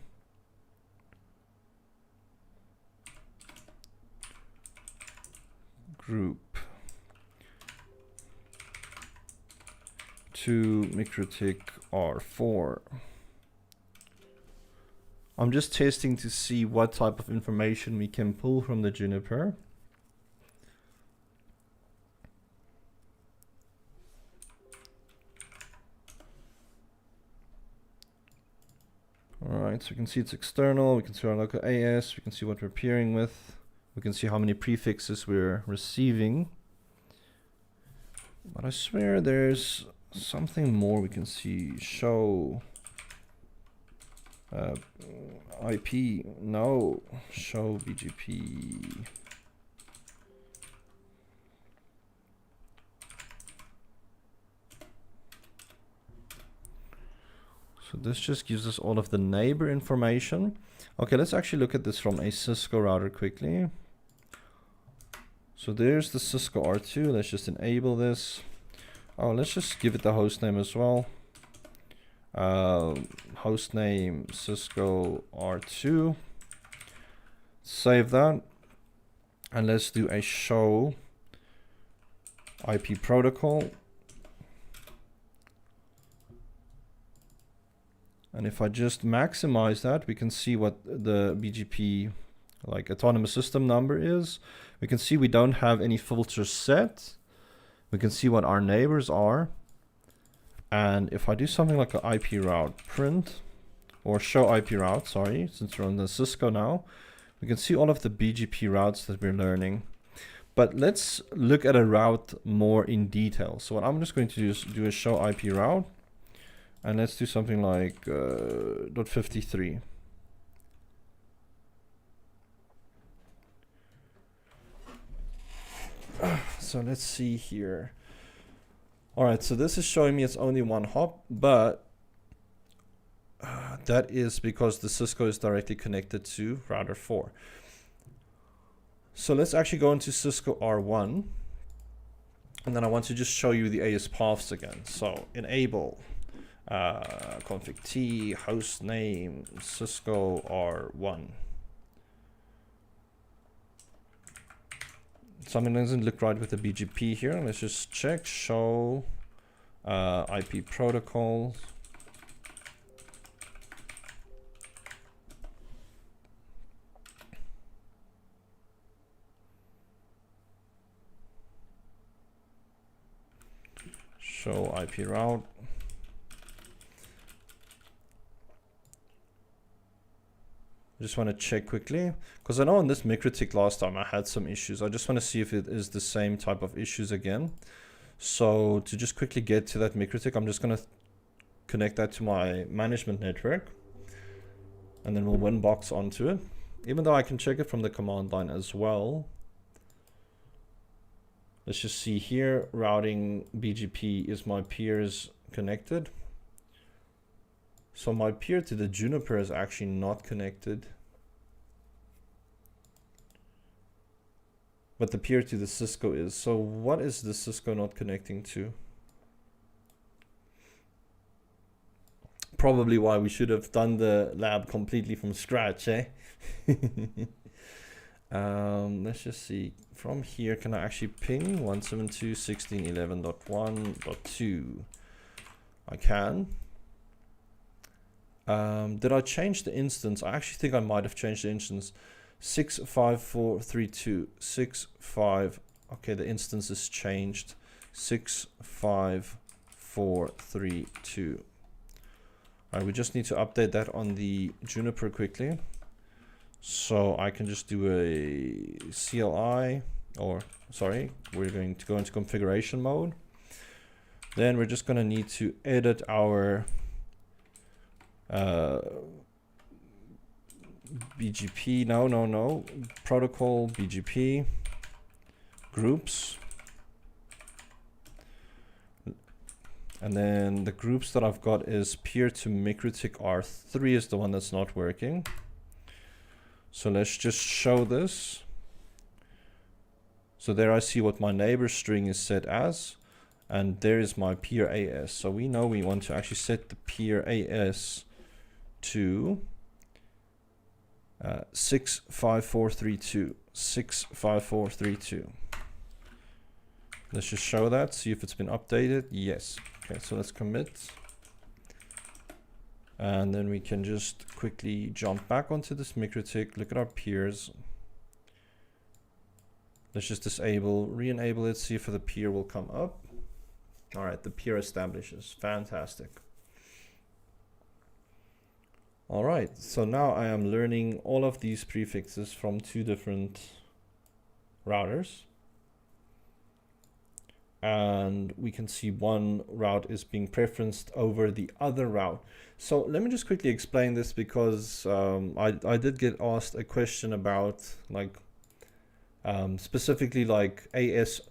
Group to Mikrotik R4. I'm just testing to see what type of information we can pull from the Juniper. Alright, so we can see it's external, we can see our local AS, we can see what we're peering with, we can see how many prefixes we're receiving. But I swear there's something more we can see. Show IP, no, show BGP. So this just gives us all of the neighbor information. Okay, let's actually look at this from a Cisco router quickly. So there's the Cisco R2. Let's just enable this. Oh, let's just give it the host name as well. Host name Cisco R2. Save that. And let's do a show IP protocol. And if I just maximize that, we can see what the BGP like autonomous system number is. We can see we don't have any filters set. We can see what our neighbors are. And if I do something like an IP route print or show IP route, sorry, since we're on the Cisco now, we can see all of the BGP routes that we're learning. But let's look at a route more in detail. So what I'm just going to do is do a show IP route. And let's do something like .53. So let's see here. All right, so this is showing me it's only one hop, but that is because the Cisco is directly connected to router 4. So let's actually go into Cisco R1. And then I want to just show you the AS paths again. So enable config T, host name, Cisco R1. Something doesn't look right with the BGP here. Let's just check show IP protocols. Show IP route. I just want to check quickly, because I know on this Mikrotik last time I had some issues. I just want to see if it is the same type of issues again. So to just quickly get to that Mikrotik, I'm just going to connect that to my management network, and then we'll winbox onto it, even though I can check it from the command line as well. Let's just see here, routing BGP is my peers connected. So my peer to the Juniper is actually not connected, but the peer to the Cisco is. So what is the Cisco not connecting to? Probably why we should have done the lab completely from scratch, eh? Let's just see. From here, can I actually ping 172.16.11.1.2? I can. Did I change the instance? I actually think I might have changed the instance. 65432 65. Okay, the instance is changed. 65432. All right, we just need to update that on the Juniper quickly. So I can just do a CLI, or sorry, we're going to go into configuration mode. Then we're just going to need to edit our BGP, no, protocol BGP groups. And then the groups that I've got is peer to Mikrotik R3 is the one that's not working. So let's just show this. So there I see what my neighbor string is set as, and there is my peer AS. So we know we want to actually set the peer AS to 65432. 65432. Let's just show that, see if it's been updated. Yes. Okay, so let's commit. And then we can just quickly jump back onto this Mikrotik, look at our peers. Let's just disable, re-enable it, see if the peer will come up. All right, the peer establishes. Fantastic. All right, so now I am learning all of these prefixes from two different routers. And we can see one route is being preferenced over the other route. So let me just quickly explain this, because I did get asked a question about like specifically like AS,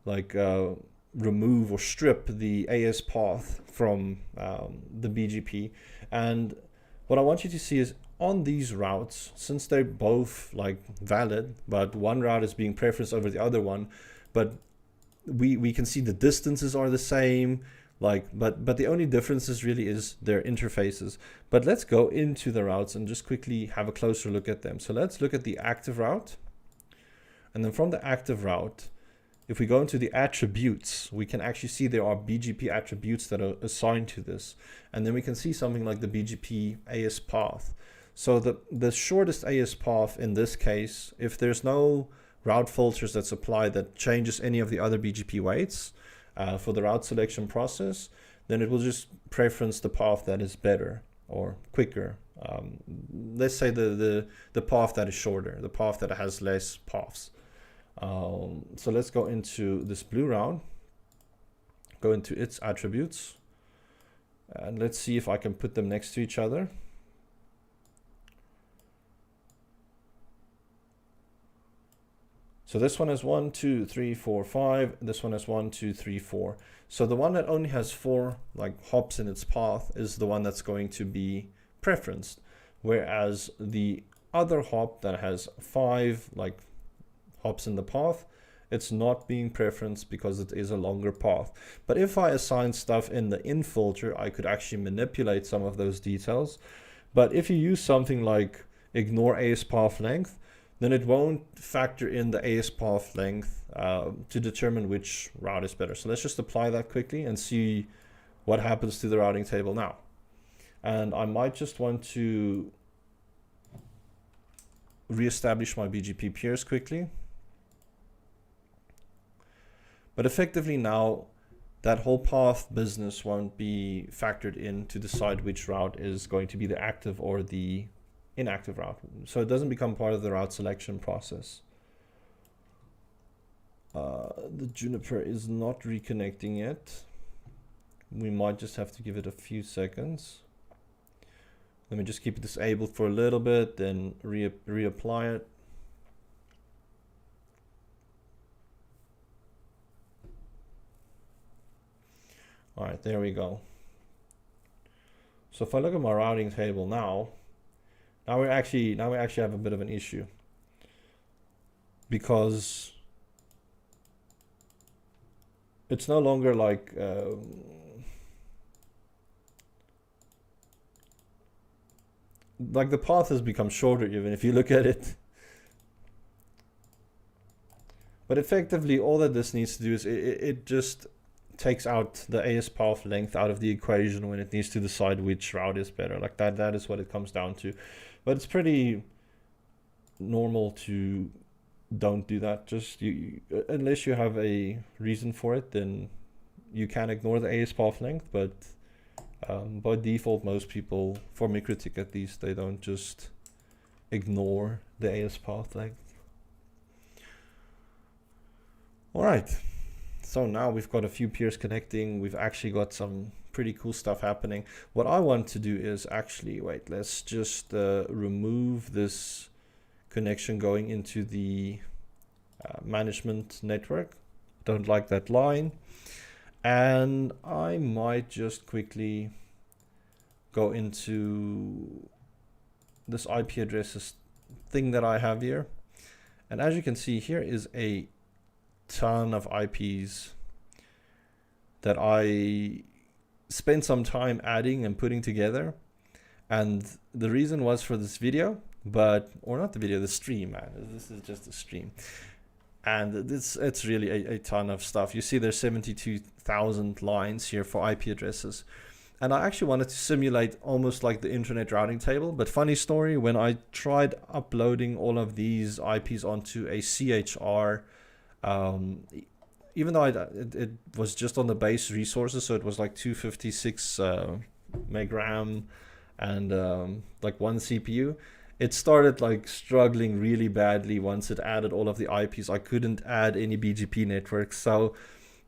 like remove or strip the AS path from the BGP. And what I want you to see is on these routes, since they're both like valid, but one route is being preferenced over the other one, but we can see the distances are the same, like, but the only differences really is their interfaces. But let's go into the routes and just quickly have a closer look at them. So let's look at the active route. And then from the active route, if we go into the attributes, we can actually see there are BGP attributes that are assigned to this. And then we can see something like the BGP AS path. So the shortest AS path in this case, if there's no route filters that's applied that changes any of the other BGP weights for the route selection process, then it will just preference the path that is better or quicker. Let's say the path that is shorter, the path that has less paths. So let's go into this blue route, go into its attributes, and let's see if I can put them next to each other. So this one has 1, 2, 3, 4, 5. This one has 1, 2, 3, 4. So the one that only has 4 like hops in its path is the one that's going to be preferenced, whereas the other hop that has 5 like hops in the path, it's not being preferenced because it is a longer path. But if I assign stuff in the in filter, I could actually manipulate some of those details. But if you use something like ignore AS path length, then it won't factor in the AS path length to determine which route is better. So let's just apply that quickly and see what happens to the routing table now. And I might just want to reestablish my BGP peers quickly. But effectively now, that whole path business won't be factored in to decide which route is going to be the active or the inactive route. So it doesn't become part of the route selection process. The Juniper is not reconnecting yet. We might just have to give it a few seconds. Let me just keep it disabled for a little bit, then reapply it. All right, there we go. So if I look at my routing table now we actually have a bit of an issue, because it's no longer like the path has become shorter even if you look at it. But effectively all that this needs to do is it just takes out the AS path length out of the equation when it needs to decide which route is better. Like that is what it comes down to. But it's pretty normal to don't do that. Just unless you have a reason for it, then you can ignore the AS path length. But by default, most people, for Mikrotik at least, they don't just ignore the AS path length. All right. So now we've got a few peers connecting. We've actually got some pretty cool stuff happening. What I want to do is actually, wait, let's just remove this connection going into the management network. Don't like that line. And I might just quickly go into this IP addresses thing that I have here. And as you can see, here is a ton of IPs that I spent some time adding and putting together. And the reason was for this video, or not the video, the stream, man. This is just a stream. And it's really a ton of stuff. You see there's 72,000 lines here for IP addresses. And I actually wanted to simulate almost like the internet routing table. But funny story, when I tried uploading all of these IPs onto a CHR, even though it was just on the base resources, so it was like 256 meg RAM and like one CPU, it started like struggling really badly once it added all of the IPs. I couldn't add any BGP networks, so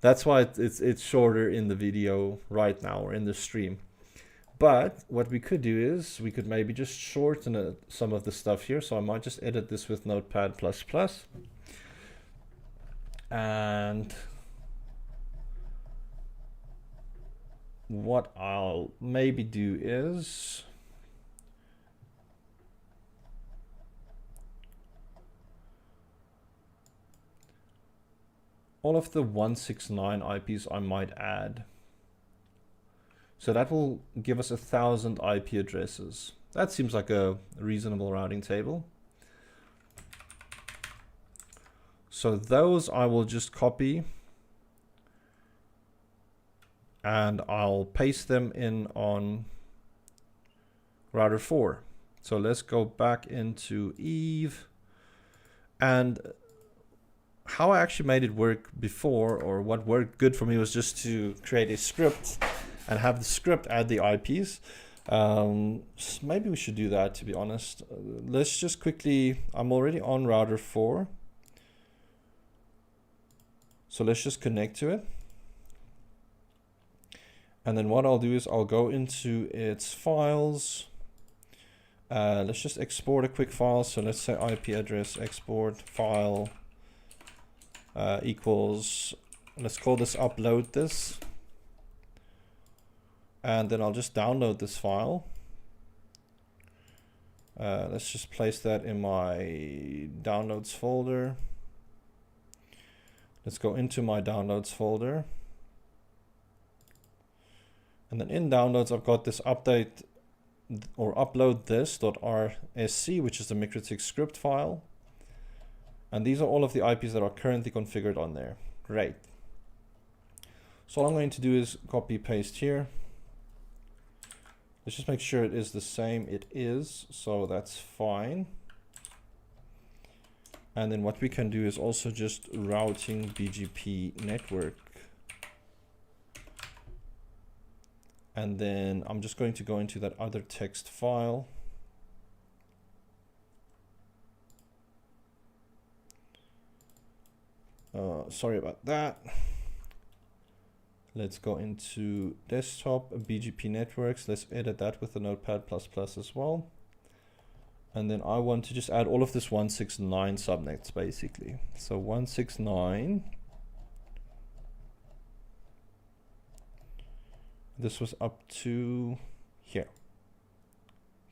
that's why it's shorter in the video right now, or in the stream. But what we could do is we could maybe just shorten some of the stuff here. So I might just edit this with Notepad++. And what I'll maybe do is all of the 169 IPs I might add. So that will give us 1,000 IP addresses. That seems like a reasonable routing table. So those I will just copy and I'll paste them in on router 4. So let's go back into Eve, and how I actually made it work before, or what worked good for me, was just to create a script and have the script add the IPs. Maybe we should do that, to be honest. Let's just quickly, I'm already on router 4. So let's just connect to it. And then what I'll do is I'll go into its files. Let's just export a quick file. So let's say IP address export file equals, let's call this upload this. And then I'll just download this file. Let's just place that in my downloads folder. Let's go into my downloads folder. And then in downloads, I've got this update or upload this.rsc, which is the Mikrotik script file. And these are all of the IPs that are currently configured on there. Great. So all I'm going to do is copy paste here. Let's just make sure it is the same. It is, so that's fine. And then what we can do is also just routing BGP network. And then I'm just going to go into that other text file. Sorry about that. Let's go into desktop, BGP networks. Let's edit that with the Notepad++ as well. And then I want to just add all of this 169 subnets basically. So 169. This was up to here.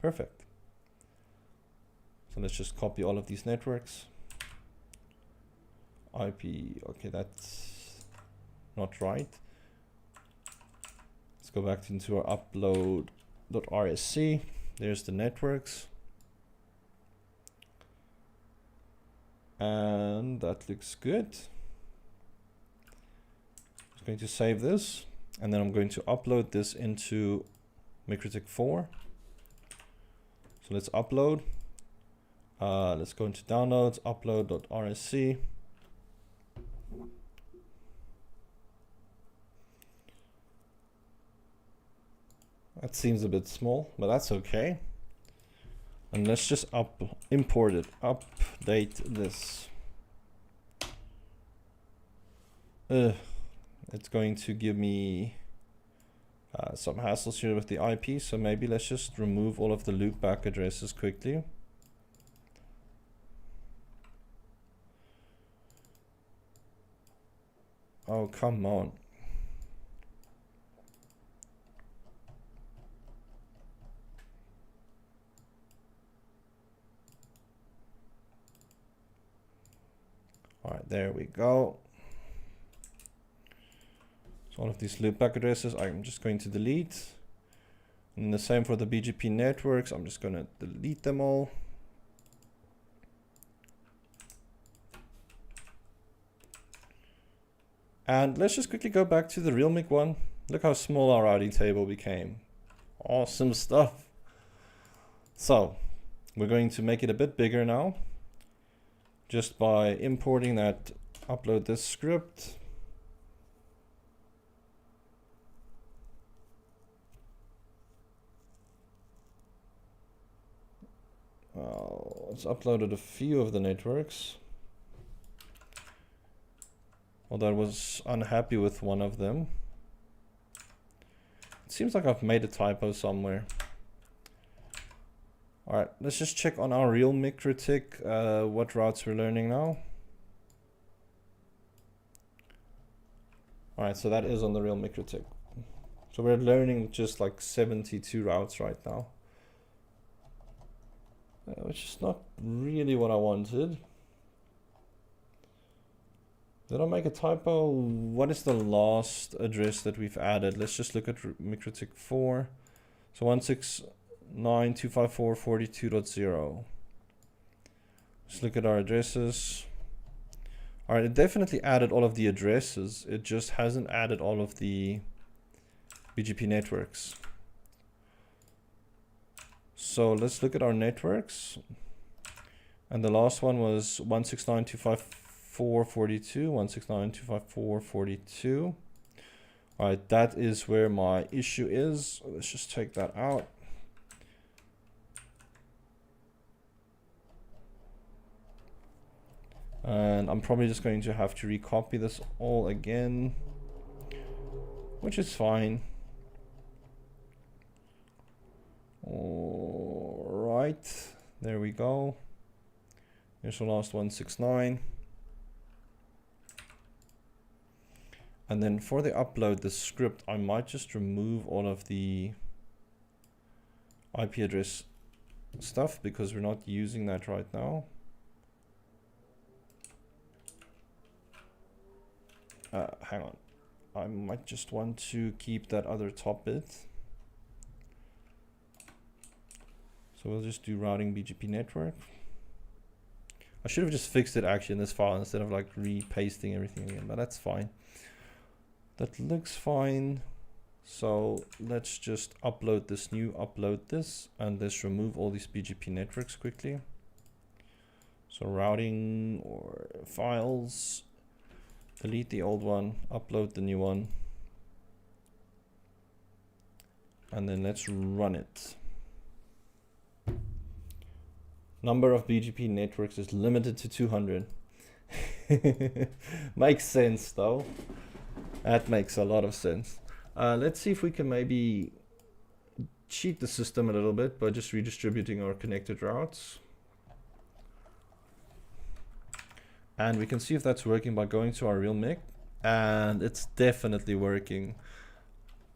Perfect. So let's just copy all of these networks. IP, okay, that's not right. Let's go back into our upload.rsc. There's the networks. And that looks good. I'm going to save this, and then I'm going to upload this into Mikrotik 4. So let's upload. Let's go into downloads, upload.rsc. That seems a bit small, but that's okay. And let's just import it, update this. It's going to give me some hassles here with the IP, so maybe let's just remove all of the loopback addresses quickly. Oh, come on. All right, there we go. So all of these loopback addresses, I'm just going to delete. And the same for the BGP networks. I'm just going to delete them all. And let's just quickly go back to the real MIC one. Look how small our routing table became. Awesome stuff. So we're going to make it a bit bigger now, just by importing that upload this script. Let's upload a few of the networks. Although I was unhappy with one of them. It seems like I've made a typo somewhere. Alright, let's just check on our real Mikrotik what routes we're learning now. Alright, so that is on the real Mikrotik. So we're learning just like 72 routes right now. Which is not really what I wanted. Did I make a typo? What is the last address that we've added? Let's just look at Mikrotik 4. So 169.254.42.0. Let's look at our addresses. All right, it definitely added all of the addresses. It just hasn't added all of the BGP networks. So let's look at our networks. And the last one was 169.254.42, 169.254.42. All right, that is where my issue is. Let's just take that out. And I'm probably just going to have to recopy this all again, which is fine. All right, there we go. Here's the last 169. And then for the upload, the script, I might just remove all of the IP address stuff because we're not using that right now. Hang on, I might just want to keep that other top bit. So we'll just do routing BGP network. I should have just fixed it actually in this file instead of like repasting everything again, but that's fine. That looks fine. So let's just upload this and let's remove all these BGP networks quickly. So routing or files, delete the old one, upload the new one, and then let's run it. Number of BGP networks is limited to 200. Makes sense though. That makes a lot of sense. Let's see if we can maybe cheat the system a little bit by just redistributing our connected routes. And we can see if that's working by going to our real MIC, and it's definitely working.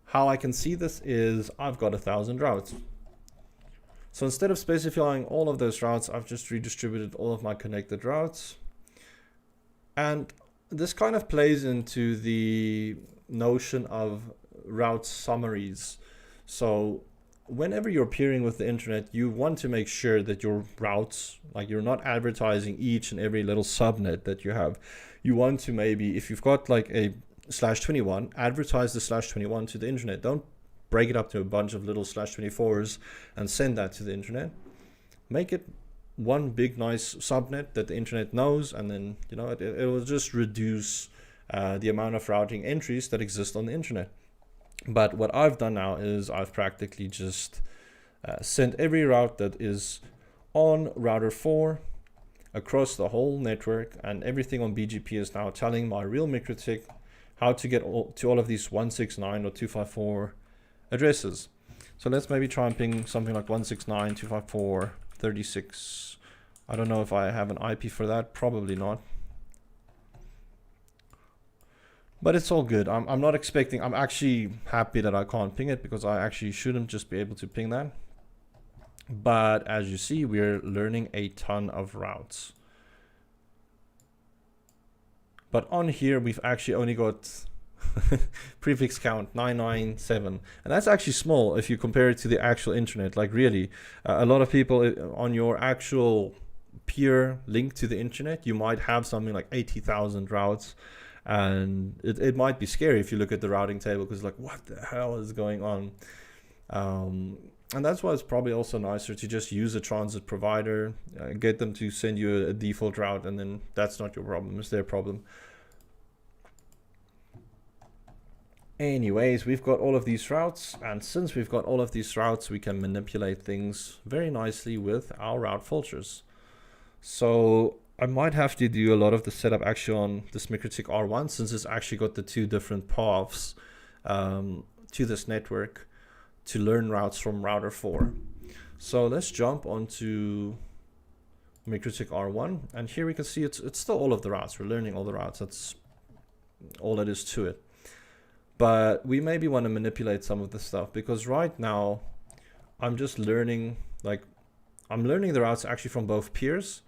How I can see this is I've got 1,000 routes. So instead of specifying all of those routes, I've just redistributed all of my connected routes. And this kind of plays into the notion of route summaries. So whenever you're peering with the internet, you want to make sure that your routes, like you're not advertising each and every little subnet that you have. You want to maybe, if you've got like a /21, advertise the /21 to the internet. Don't break it up to a bunch of little /24s and send that to the internet. Make it one big nice subnet that the internet knows, and then it will just reduce the amount of routing entries that exist on the internet. But what I've done now is I've practically just sent every route that is on router 4 across the whole network, and everything on BGP is now telling my real Mikrotik how to get to all of these 169 or 254 addresses. So let's maybe try and ping something like 169.254.36. I don't know if I have an IP for that, probably not. But it's all good. I'm not expecting, I'm actually happy that I can't ping it, because I actually shouldn't just be able to ping that. But as you see, we're learning a ton of routes. But on here, we've actually only got prefix count 997, and that's actually small if you compare it to the actual internet. Like really, a lot of people on your actual peer link to the internet, you might have something like 80,000 routes, and it might be scary if you look at the routing table, because like, what the hell is going on? And that's why it's probably also nicer to just use a transit provider, get them to send you a default route, and then that's not your problem, it's their problem. Anyways, we've got all of these routes, and since we've got all of these routes, we can manipulate things very nicely with our route filters. So I might have to do a lot of the setup actually on this Mikrotik R1, since it's actually got the two different paths to this network to learn routes from router 4. So let's jump onto Mikrotik R1, and here we can see it's still all of the routes. We're learning all the routes. That's all that is to it. But we maybe want to manipulate some of the stuff, because right now I'm just learning, like I'm learning the routes actually from both peers,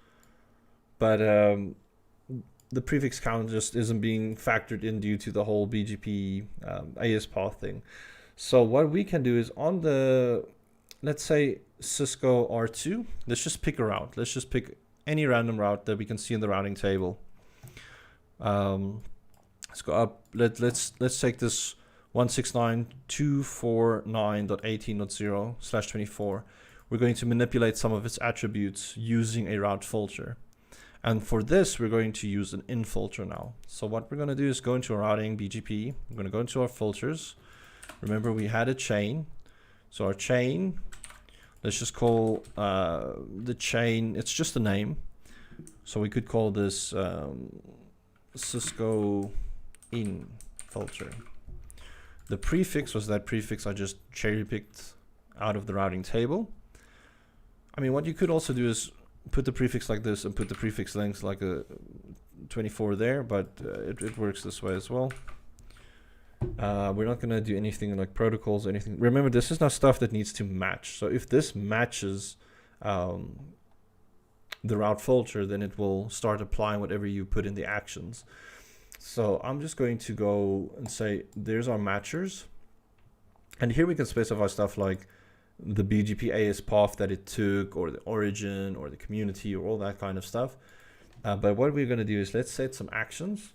but the prefix count just isn't being factored in due to the whole BGP AS path thing. So what we can do is on the, let's say Cisco R2, let's just pick a route. Let's just pick any random route that we can see in the routing table. Let's go up. Let's take this 169.249.18.0/24. We're going to manipulate some of its attributes using a route filter. And for this, we're going to use an in filter now. So what we're going to do is go into our routing BGP. We're going to go into our filters. Remember, we had a chain. So our chain, let's just call the chain, it's just a name. So we could call this Cisco in filter. The prefix was that prefix I just cherry picked out of the routing table. I mean, what you could also do is put the prefix like this and put the prefix length like a 24 there, but it works this way as well. We're not going to do anything like protocols or anything. Remember, this is not stuff that needs to match. So if this matches the route filter, then it will start applying whatever you put in the actions. So I'm just going to go and say, there's our matchers. And here we can specify stuff like the BGP AS path that it took, or the origin, or the community, or all that kind of stuff. But what we're going to do is let's set some actions.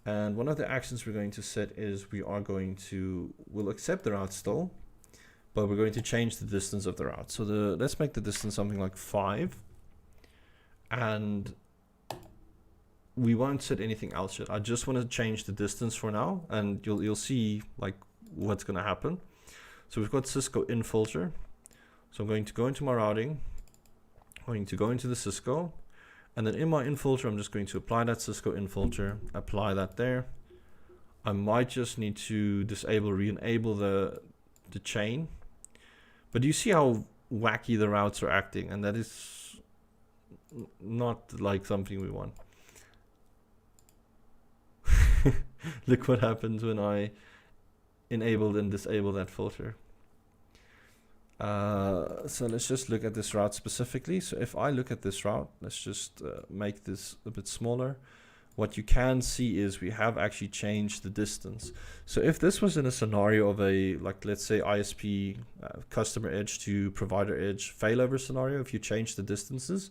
And one of the actions we're going to set is we'll accept the route still, but we're going to change the distance of the route. So let's make the distance something like 5. And we won't set anything else yet. I just want to change the distance for now, and you'll see like what's going to happen. So we've got Cisco in filter. So I'm going to go into my routing, I'm going to go into the Cisco, and then in my in filter, I'm just going to apply that Cisco in filter, apply that there. I might just need to disable, re-enable the chain. But you see how wacky the routes are acting, and that is not like something we want. Look what happens when I enable and disable that filter. So let's just look at this route specifically. So if I look at this route, let's just make this a bit smaller. What you can see is we have actually changed the distance. So if this was in a scenario of a, like, let's say ISP customer edge to provider edge failover scenario, if you change the distances,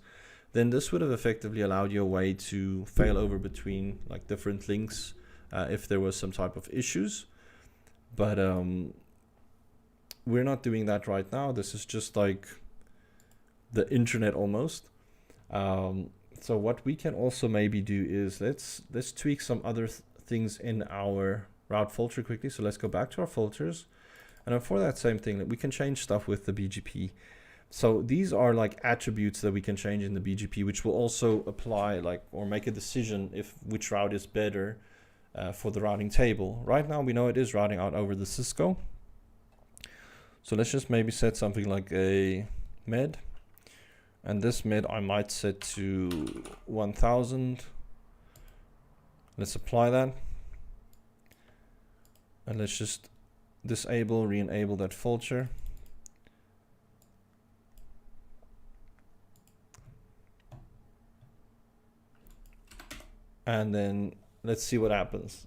then this would have effectively allowed you a way to fail over between like different links if there was some type of issues. But we're not doing that right now. This is just like the internet almost. So what we can also maybe do is let's tweak some other things in our route filter quickly. So let's go back to our filters, and for that same thing, that we can change stuff with the BGP. So these are like attributes that we can change in the BGP, which will also apply like or make a decision if which route is better for the routing table. Right now we know it is routing out over the Cisco. So let's just maybe set something like a med. And this med I might set to 1000. Let's apply that. And let's just disable, re-enable that filter. And then let's see what happens.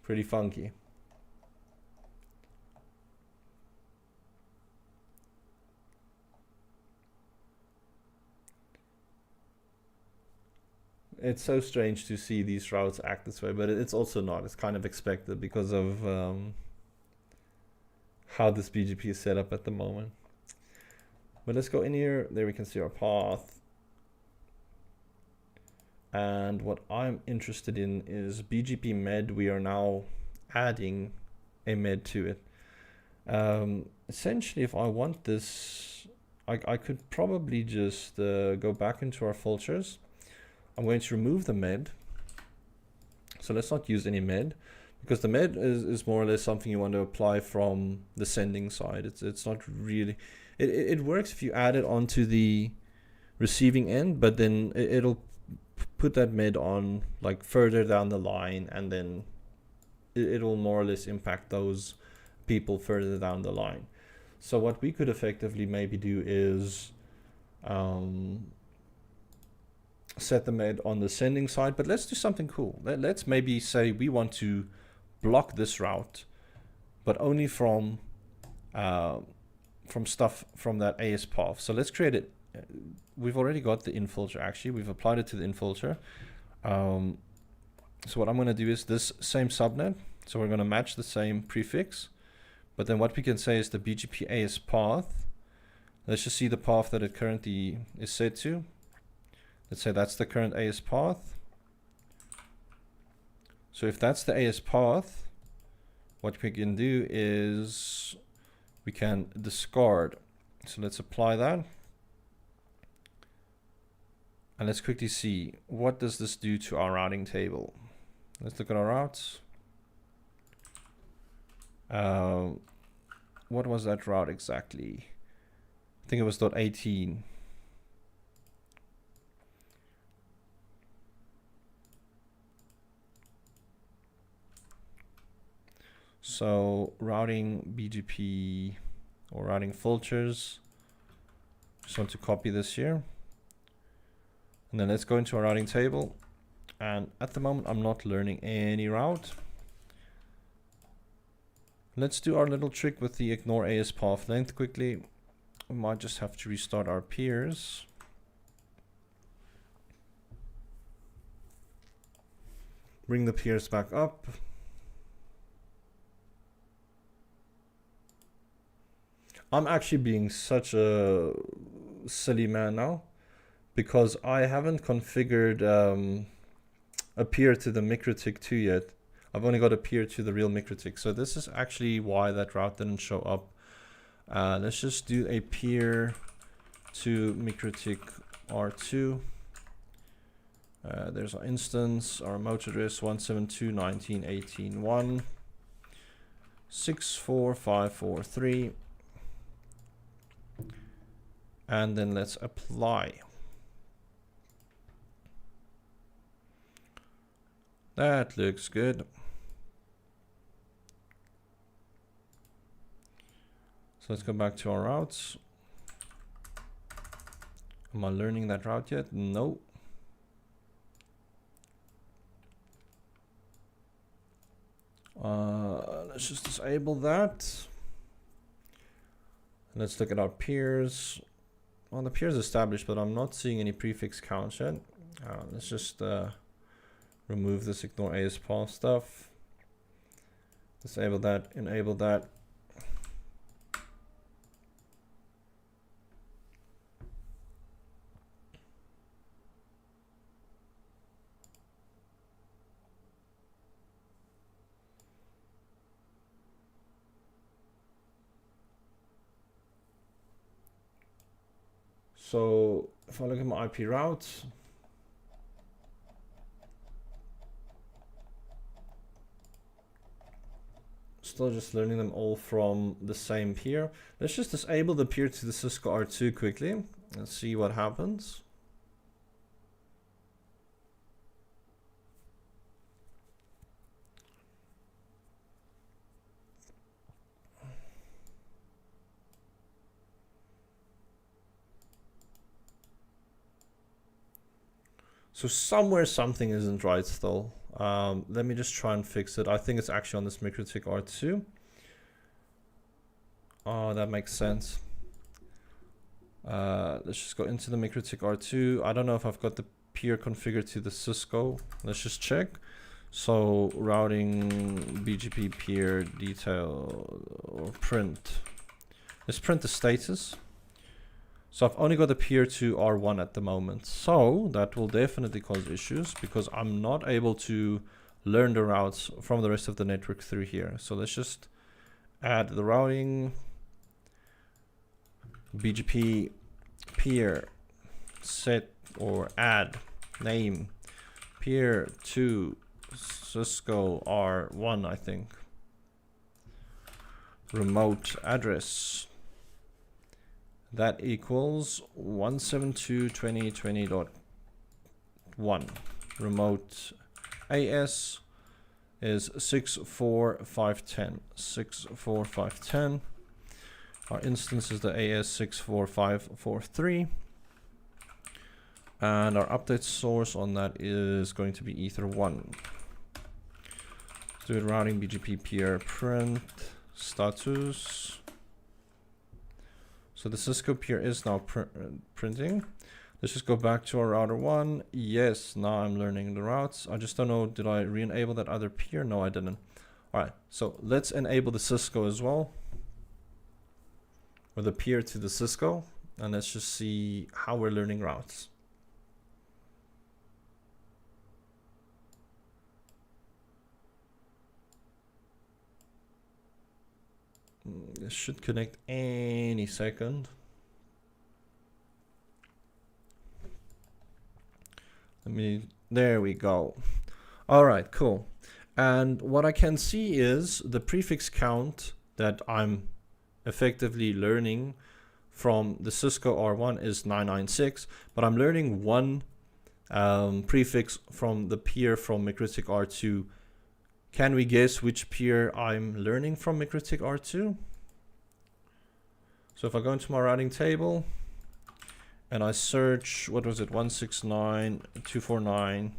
Pretty funky. It's so strange to see these routes act this way, but it's also not. It's kind of expected because of how this BGP is set up at the moment. But let's go in here. There we can see our path. And what I'm interested in is BGP med. We are now adding a med to it. Essentially, if I want this, I could probably just go back into our filters. I'm going to remove the med. So let's not use any med, because the med is more or less something you want to apply from the sending side. It's not really, it works if you add it onto the receiving end, but then it'll put that med on like further down the line, and then it'll more or less impact those people further down the line. So what we could effectively maybe do is set the med on the sending side, but let's do something cool. Let's maybe say we want to block this route, but only from stuff from that AS path. So let's create it. We've already got the in filter. Actually, we've applied it to the in filter. So what I'm going to do is this same subnet. So we're going to match the same prefix, but then what we can say is the BGP AS path. Let's just see the path that it currently is set to. Let's say that's the current AS path. So if that's the AS path, what we can do is we can discard. So let's apply that. And let's quickly see, what does this do to our routing table? Let's look at our routes. What was that route exactly? I think it was .18. So routing BGP or routing filters. Just want to copy this here. And then let's go into our routing table. And at the moment, I'm not learning any route. Let's do our little trick with the ignore AS path length quickly. We might just have to restart our peers. Bring the peers back up. I'm actually being such a silly man now because I haven't configured a peer to the Mikrotik 2 yet. I've only got a peer to the real Mikrotik. So this is actually why that route didn't show up. Let's just do a peer to Mikrotik R2. There's our instance, our remote address 172.19.18.1 64543. And then let's apply. That looks good. So let's go back to our routes. Am I learning that route yet? No. Let's just disable that. Let's look at our peers. Well, the peer is established, but I'm not seeing any prefix counts yet. Let's just remove this ignore ASPath stuff. Disable that, enable that. So if I look at my IP routes, still just learning them all from the same peer. Let's just disable the peer to the Cisco R2 quickly and see what happens. So somewhere something isn't right still. Let me just try and fix it. I think it's actually on this Mikrotik R2. Oh, that makes sense. Let's just go into the Mikrotik R2. I don't know if I've got the peer configured to the Cisco. Let's just check. So routing BGP peer detail or print. Let's print the status. So I've only got the peer to R1 at the moment. So that will definitely cause issues because I'm not able to learn the routes from the rest of the network through here. So let's just add the routing BGP peer set or add name peer to Cisco R1, I think. Remote address. That equals 172.20.20.1. Remote AS is 64510. 64510. Our instance is the AS 64543. And our update source on that is going to be Ether1. Let's do it routing BGP peer print status. So the Cisco peer is now printing. Let's just go back to our router 1. Yes, now I'm learning the routes. I just don't know, did I re-enable that other peer? No, I didn't. All right, so let's enable the Cisco as well. Or the peer to the Cisco. And let's just see how we're learning routes. This should connect any second. There we go. All right, cool. And what I can see is the prefix count that I'm effectively learning from the Cisco R1 is 996, but I'm learning one prefix from the peer from Mikrotik R2. Can we guess which peer I'm learning from Mikrotik R2? So if I go into my routing table and I search, what was it, 169.249,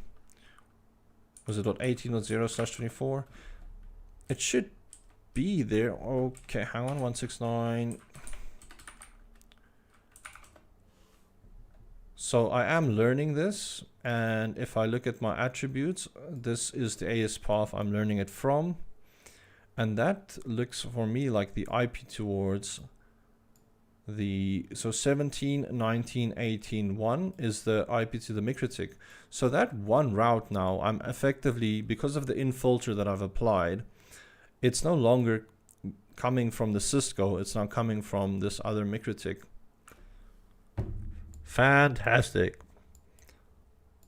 was it .18.0/24? It should be there. Okay, hang on, 169. So I am learning this, and if I look at my attributes, this is the AS path I'm learning it from, and that looks for me like the IP towards the, so 17, 19, 18, 1 is the IP to the Mikrotik. So that one route now, I'm effectively, because of the in filter that I've applied, it's no longer coming from the Cisco, it's now coming from this other Mikrotik. Fantastic.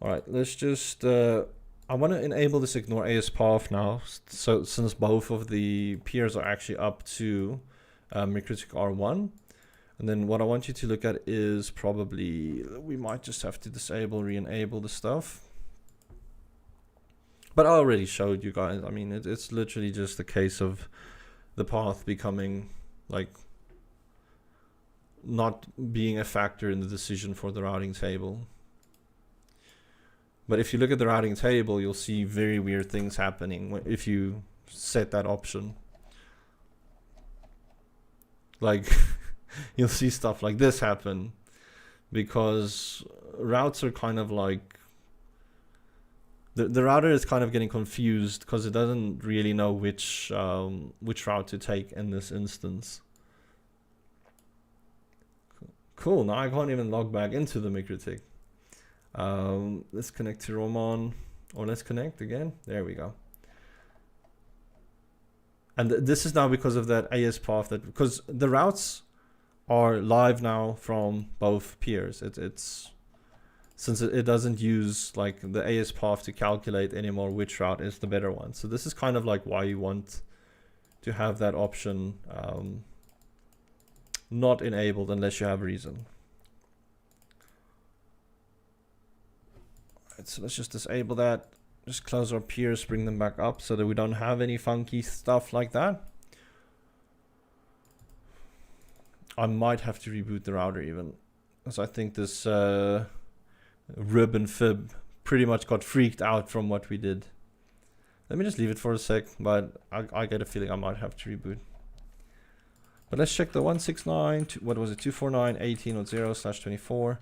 All right, let's just, I want to enable this ignore AS path now. So since both of the peers are actually up to Mikrotik R1. And then what I want you to look at is probably, we might just have to disable, re-enable the stuff. But I already showed you guys, I mean, it's literally just a case of the path becoming like not being a factor in the decision for the routing table. But if you look at the routing table, you'll see very weird things happening if you set that option. Like you'll see stuff like this happen because routes are kind of like, the router is kind of getting confused because it doesn't really know which route to take in this instance. Cool, now I can't even log back into the Mikrotik. Let's connect to Roman, or let's connect again. There we go. And this is now because of that AS path, that because the routes are live now from both peers. It's since it doesn't use like the AS path to calculate anymore which route is the better one. So this is kind of like why you want to have that option not enabled unless you have reason. Alright, so let's just disable that. Just close our peers, bring them back up so that we don't have any funky stuff like that. I might have to reboot the router even, because I think this rib and fib pretty much got freaked out from what we did. Let me just leave it for a sec, but I get a feeling I might have to reboot. But let's check the 169, what was it, 249.18.0/24.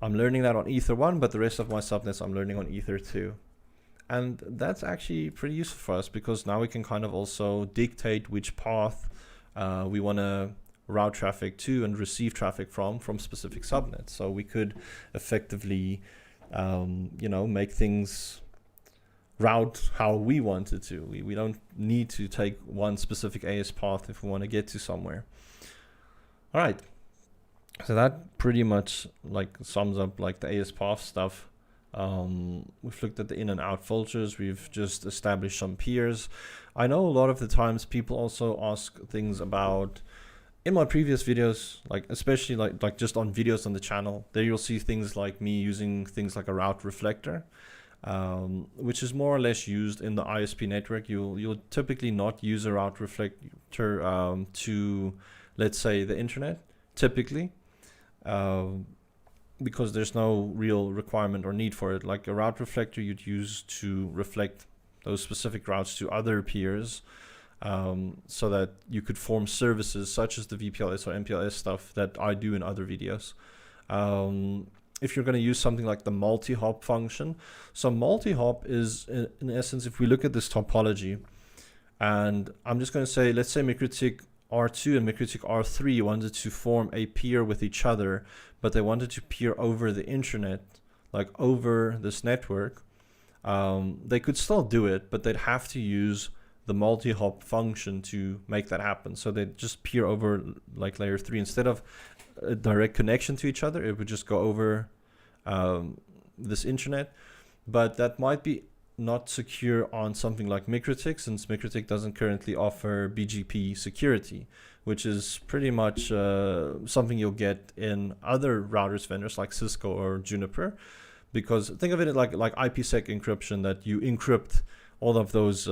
I'm learning that on Ether 1, but the rest of my subnets I'm learning on Ether 2. And that's actually pretty useful for us because now we can kind of also dictate which path we want to route traffic to and receive traffic from specific subnets. So we could effectively, you know, make things route how we want it to. We don't need to take one specific AS path if we want to get to somewhere. All right. So that pretty much like sums up like the AS path stuff. We've looked at the in and out filters. We've just established some peers. I know a lot of the times people also ask things about, in my previous videos, like especially like just on videos on the channel, there you'll see things like me using things like a route reflector, which is more or less used in the ISP network. You'll typically not use a route reflector to, let's say, the internet, typically. Because there's no real requirement or need for it. Like a route reflector you'd use to reflect those specific routes to other peers, so that you could form services such as the VPLS or MPLS stuff that I do in other videos. If you're going to use something like the multi-hop function, so multi-hop is in essence, if we look at this topology, and I'm just going to say, let's say Mikrotik R2 and Mikrotik R3 wanted to form a peer with each other, but they wanted to peer over the internet, like over this network. They could still do it, but they'd have to use the multi-hop function to make that happen. So they'd just peer over like layer 3 instead of a direct connection to each other. It would just go over this internet, but that might be not secure on something like Mikrotik, since Mikrotik doesn't currently offer BGP security, which is pretty much something you'll get in other routers vendors like Cisco or Juniper. Because think of it like IPsec encryption, that you encrypt all of those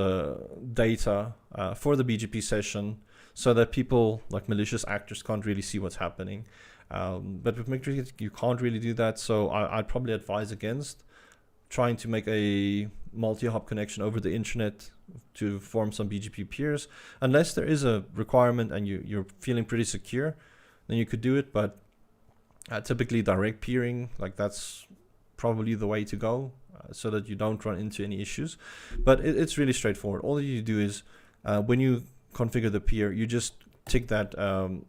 data for the BGP session so that people like malicious actors can't really see what's happening. But with Mikrotik, you can't really do that. So I'd probably advise against trying to make a multi-hop connection over the internet to form some BGP peers, unless there is a requirement and you're feeling pretty secure, then you could do it. But Typically direct peering, like that's probably the way to go, so that you don't run into any issues. But it's really straightforward. All you do is when you configure the peer, you just tick that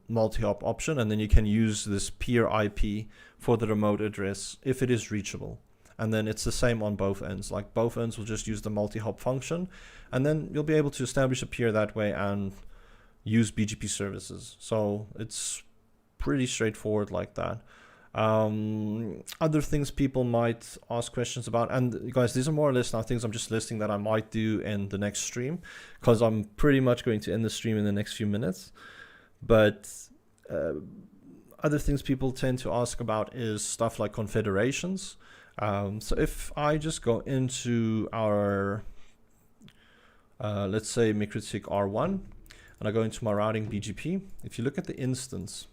multi-hop option, and then you can use this peer IP for the remote address if it is reachable. And then it's the same on both ends. Like both ends will just use the multi-hop function, and then you'll be able to establish a peer that way and use BGP services. So it's pretty straightforward like that. Other things people might ask questions about, and guys, these are more or less now things I'm just listing that I might do in the next stream, because I'm pretty much going to end the stream in the next few minutes. But other things people tend to ask about is stuff like confederations. So if I just go into our let's say Mikrotik R1, and I go into my routing BGP, if you look at the instance,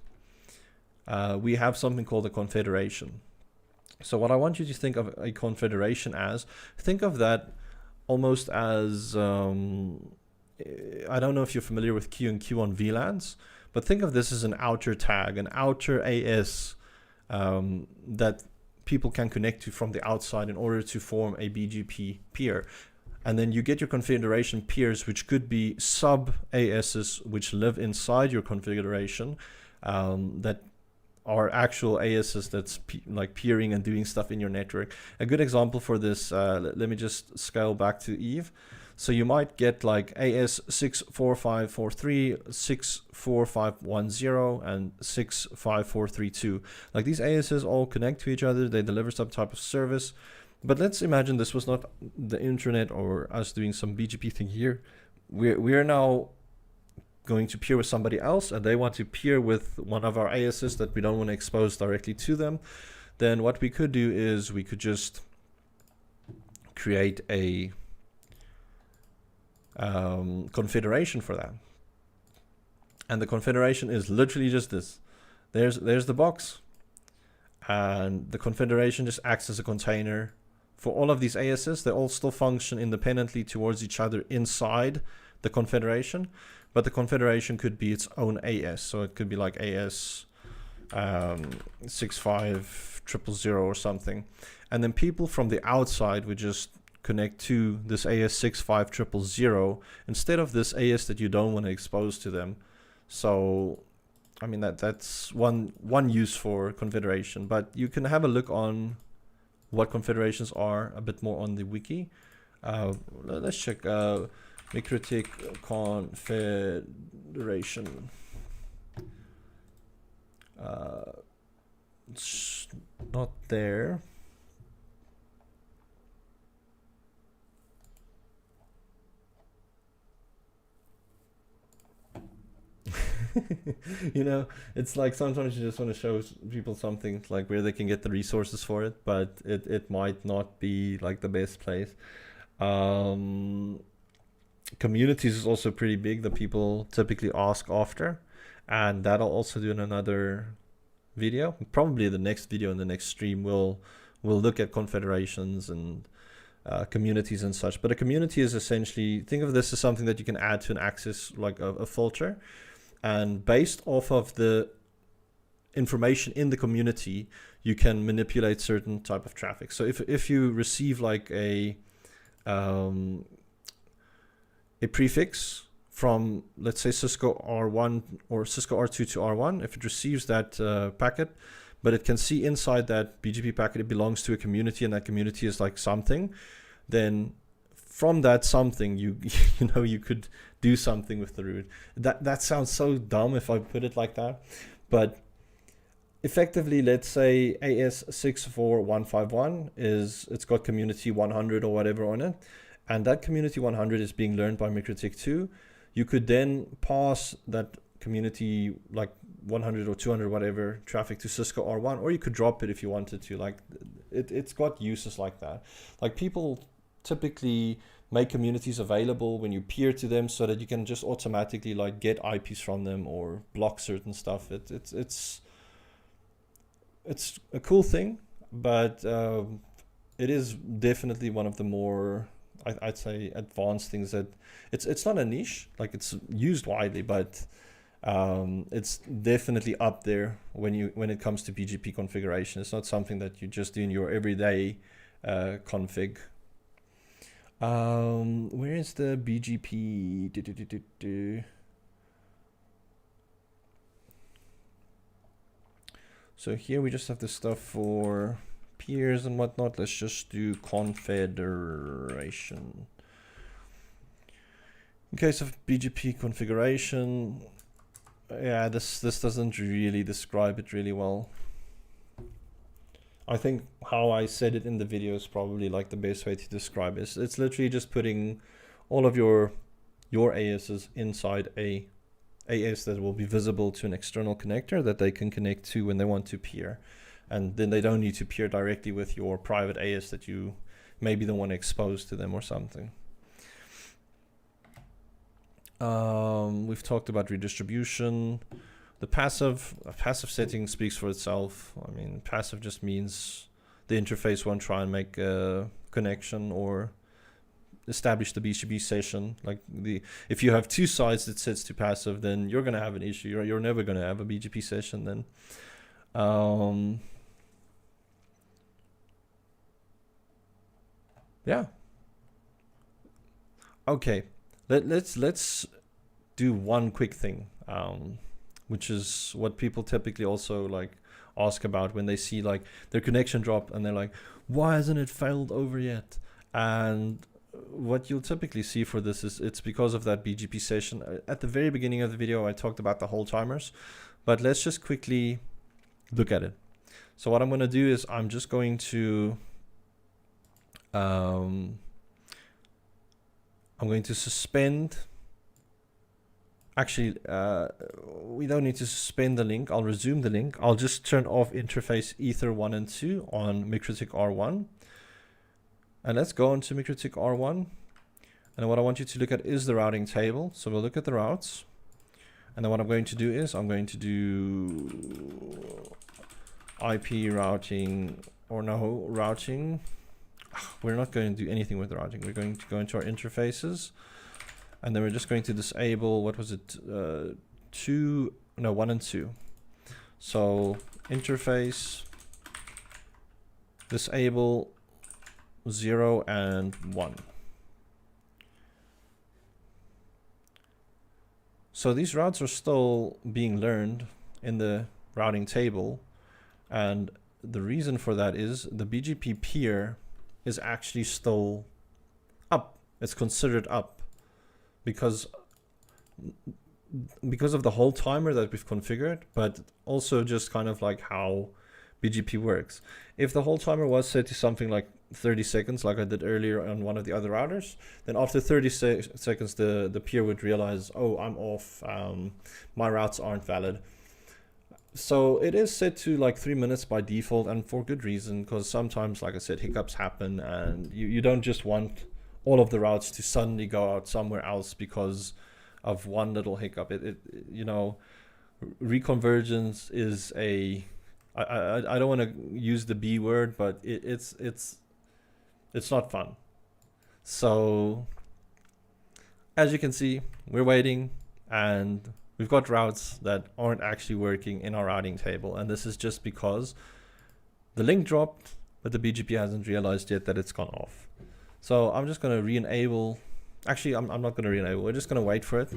we have something called a confederation. So what I want you to think of a confederation as, think of that almost as, I don't know if you're familiar with Q and Q on VLANs, but think of this as an outer tag, an outer AS that people can connect to from the outside in order to form a BGP peer. And then you get your configuration peers, which could be sub ASs which live inside your configuration, that are actual ASs that's like peering and doing stuff in your network. A good example for this, let me just scale back to Eve. So you might get like AS 64543, 64510, and 65432. Like these ASs all connect to each other. They deliver some type of service. But let's imagine this was not the internet or us doing some BGP thing here. We're now going to peer with somebody else, and they want to peer with one of our ASs that we don't want to expose directly to them. Then what we could do is we could just create a confederation for that. And the confederation is literally just this. There's the box, and the confederation just acts as a container for all of these ASs. They all still function independently towards each other inside the confederation, but the confederation could be its own AS. So it could be like AS 65000 or something. And then people from the outside would just connect to this AS 65000 instead of this AS that you don't want to expose to them. So I mean that's one use for confederation, but you can have a look on what confederations are a bit more on the wiki. Let's check Mikrotik Confederation. It's not there. You know, it's like sometimes you just want to show people something like where they can get the resources for it, but it might not be like the best place. Communities is also pretty big that people typically ask after, and that'll also do in another video. Probably the next video in the next stream we'll look at confederations and communities and such. But a community is essentially, think of this as something that you can add to an access, like a filter. And based off of the information in the community, you can manipulate certain type of traffic. So if you receive like a prefix from, let's say, Cisco R1 or Cisco R2 to R1, if it receives that packet, but it can see inside that BGP packet it belongs to a community, and that community is like something, then from that something you know you could do something with the root. That sounds so dumb if I put it like that, but effectively, let's say AS64151 it's got community 100 or whatever on it, and that community 100 is being learned by Mikrotik 2. You could then pass that community like 100 or 200 whatever traffic to Cisco R1, or you could drop it if you wanted to. Like it's got uses like that. Like people typically make communities available when you peer to them so that you can just automatically like get IPs from them or block certain stuff. It's a cool thing, but it is definitely one of the more, I'd say, advanced things that it's not a niche, like it's used widely, but It's definitely up there when it comes to BGP configuration. It's not something that you just do in your everyday config. Where is the BGP? So here we just have the stuff for peers and whatnot. Let's just do Confederation. In case of BGP configuration, yeah, this doesn't really describe it really well. I think how I said it in the video is probably like the best way to describe it. It's literally just putting all of your ASs inside a AS that will be visible to an external connector that they can connect to when they want to peer. And then they don't need to peer directly with your private AS that you maybe don't want to expose to them or something. We've talked about redistribution. The passive setting speaks for itself. I mean, passive just means the interface won't try and make a connection or establish the BGP session. Like if you have two sides that sets to passive, then you're gonna have an issue. You're never gonna have a BGP session then. Yeah. Okay. Let's do one quick thing, which is what people typically also like ask about when they see like their connection drop and they're like, why hasn't it failed over yet? And what you'll typically see for this is it's because of that BGP session. At the very beginning of the video, I talked about the hold timers, but let's just quickly look at it. So what I'm going to do is I'm just going to I'm going to suspend. Actually, we don't need to suspend the link. I'll resume the link. I'll just turn off interface Ether 1 and 2 on Mikrotik R1. And let's go into Mikrotik R1. And what I want you to look at is the routing table. So we'll look at the routes. And then what I'm going to do is I'm going to do IP routing, or no, routing. We're not going to do anything with the routing. We're going to go into our interfaces. And then we're just going to disable, what was it? 1 and 2. So interface, disable 0 and 1. So these routes are still being learned in the routing table. And the reason for that is the BGP peer is actually still up. It's considered up because of the whole timer that we've configured, but also just kind of like how BGP works. If the whole timer was set to something like 30 seconds, like I did earlier on one of the other routers, then after 30 seconds, the peer would realize, oh, I'm off, my routes aren't valid. So it is set to like 3 minutes by default, and for good reason, because sometimes, like I said, hiccups happen, and you don't just want all of the routes to suddenly go out somewhere else because of one little hiccup. You know, reconvergence is a, I don't want to use the B word, but it's not fun. So as you can see, we're waiting, and we've got routes that aren't actually working in our routing table, and this is just because the link dropped, but the BGP hasn't realized yet that it's gone off. So I'm just going to re-enable. Actually, I'm not going to re-enable. We're just going to wait for it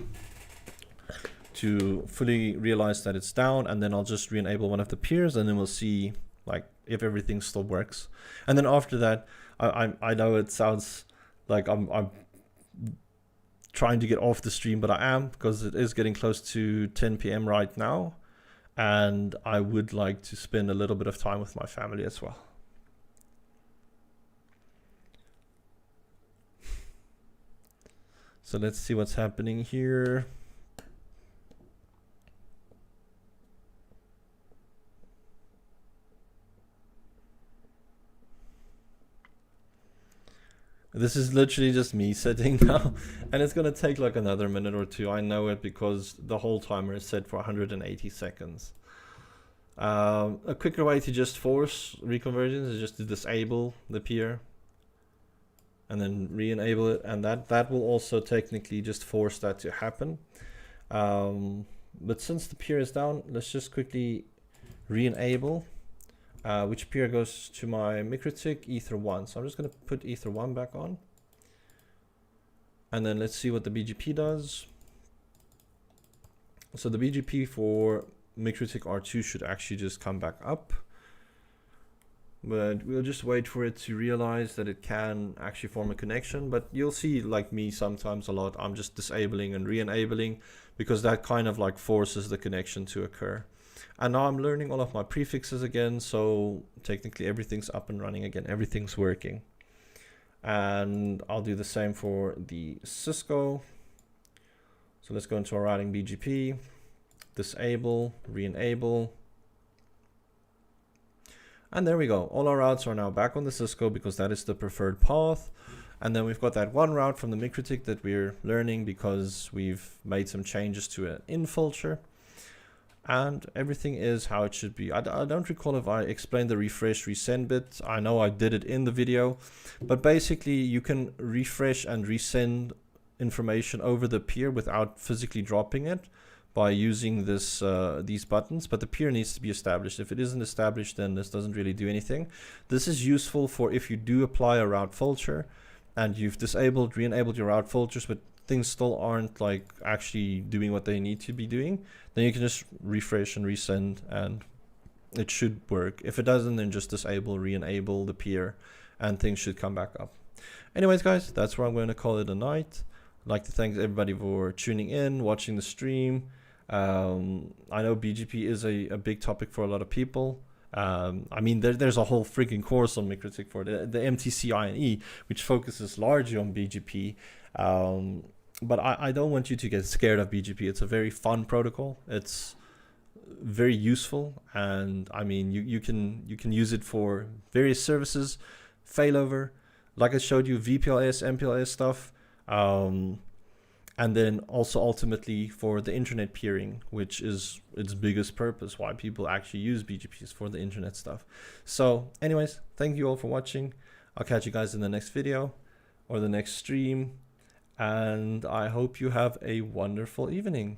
to fully realize that it's down, and then I'll just re-enable one of the peers, and then we'll see like if everything still works. And then after that, I know it sounds like I'm trying to get off the stream, but I am, because it is getting close to 10 p.m. right now, and I would like to spend a little bit of time with my family as well. So let's see what's happening here. This is literally just me sitting now, and it's going to take like another minute or two. I know it because the whole timer is set for 180 seconds. A quicker way to just force reconvergence is just to disable the peer and then re-enable it, and that will also technically just force that to happen. But since the peer is down, let's just quickly re-enable, which peer goes to my Mikrotik Ether1. So I'm just going to put Ether1 back on. And then let's see what the BGP does. So the BGP for Mikrotik R2 should actually just come back up. But we'll just wait for it to realize that it can actually form a connection. But you'll see, like me sometimes a lot, I'm just disabling and re-enabling because that kind of like forces the connection to occur. And now I'm learning all of my prefixes again, so technically everything's up and running again, everything's working. And I'll do the same for the Cisco. So let's go into our routing BGP, disable, re-enable. And there we go. All our routes are now back on the Cisco because that is the preferred path. And then we've got that one route from the Mikrotik that we're learning because we've made some changes to an infilter. And everything is how it should be. I don't recall if I explained the refresh resend bit. I know I did it in the video, but basically you can refresh and resend information over the peer without physically dropping it by using this these buttons, but the peer needs to be established. If it isn't established, then this doesn't really do anything. This is useful for if you do apply a route filter and you've disabled, re-enabled your route filters, but things still aren't like actually doing what they need to be doing, then you can just refresh and resend and it should work. If it doesn't, then just disable, re-enable the peer and things should come back up. Anyways, guys, that's where I'm going to call it a night. I'd like to thank everybody for tuning in, watching the stream. I know BGP is a big topic for a lot of people. I mean, there's a whole freaking course on Mikrotik for the MTC INE, which focuses largely on BGP. But I don't want you to get scared of BGP. It's a very fun protocol. It's very useful, and I mean, you can use it for various services, failover, like I showed you, VPLS, MPLS stuff, and then also ultimately for the internet peering, which is its biggest purpose, why people actually use BGPs for the internet stuff. So anyways, thank you all for watching. I'll catch you guys in the next video or the next stream. And I hope you have a wonderful evening.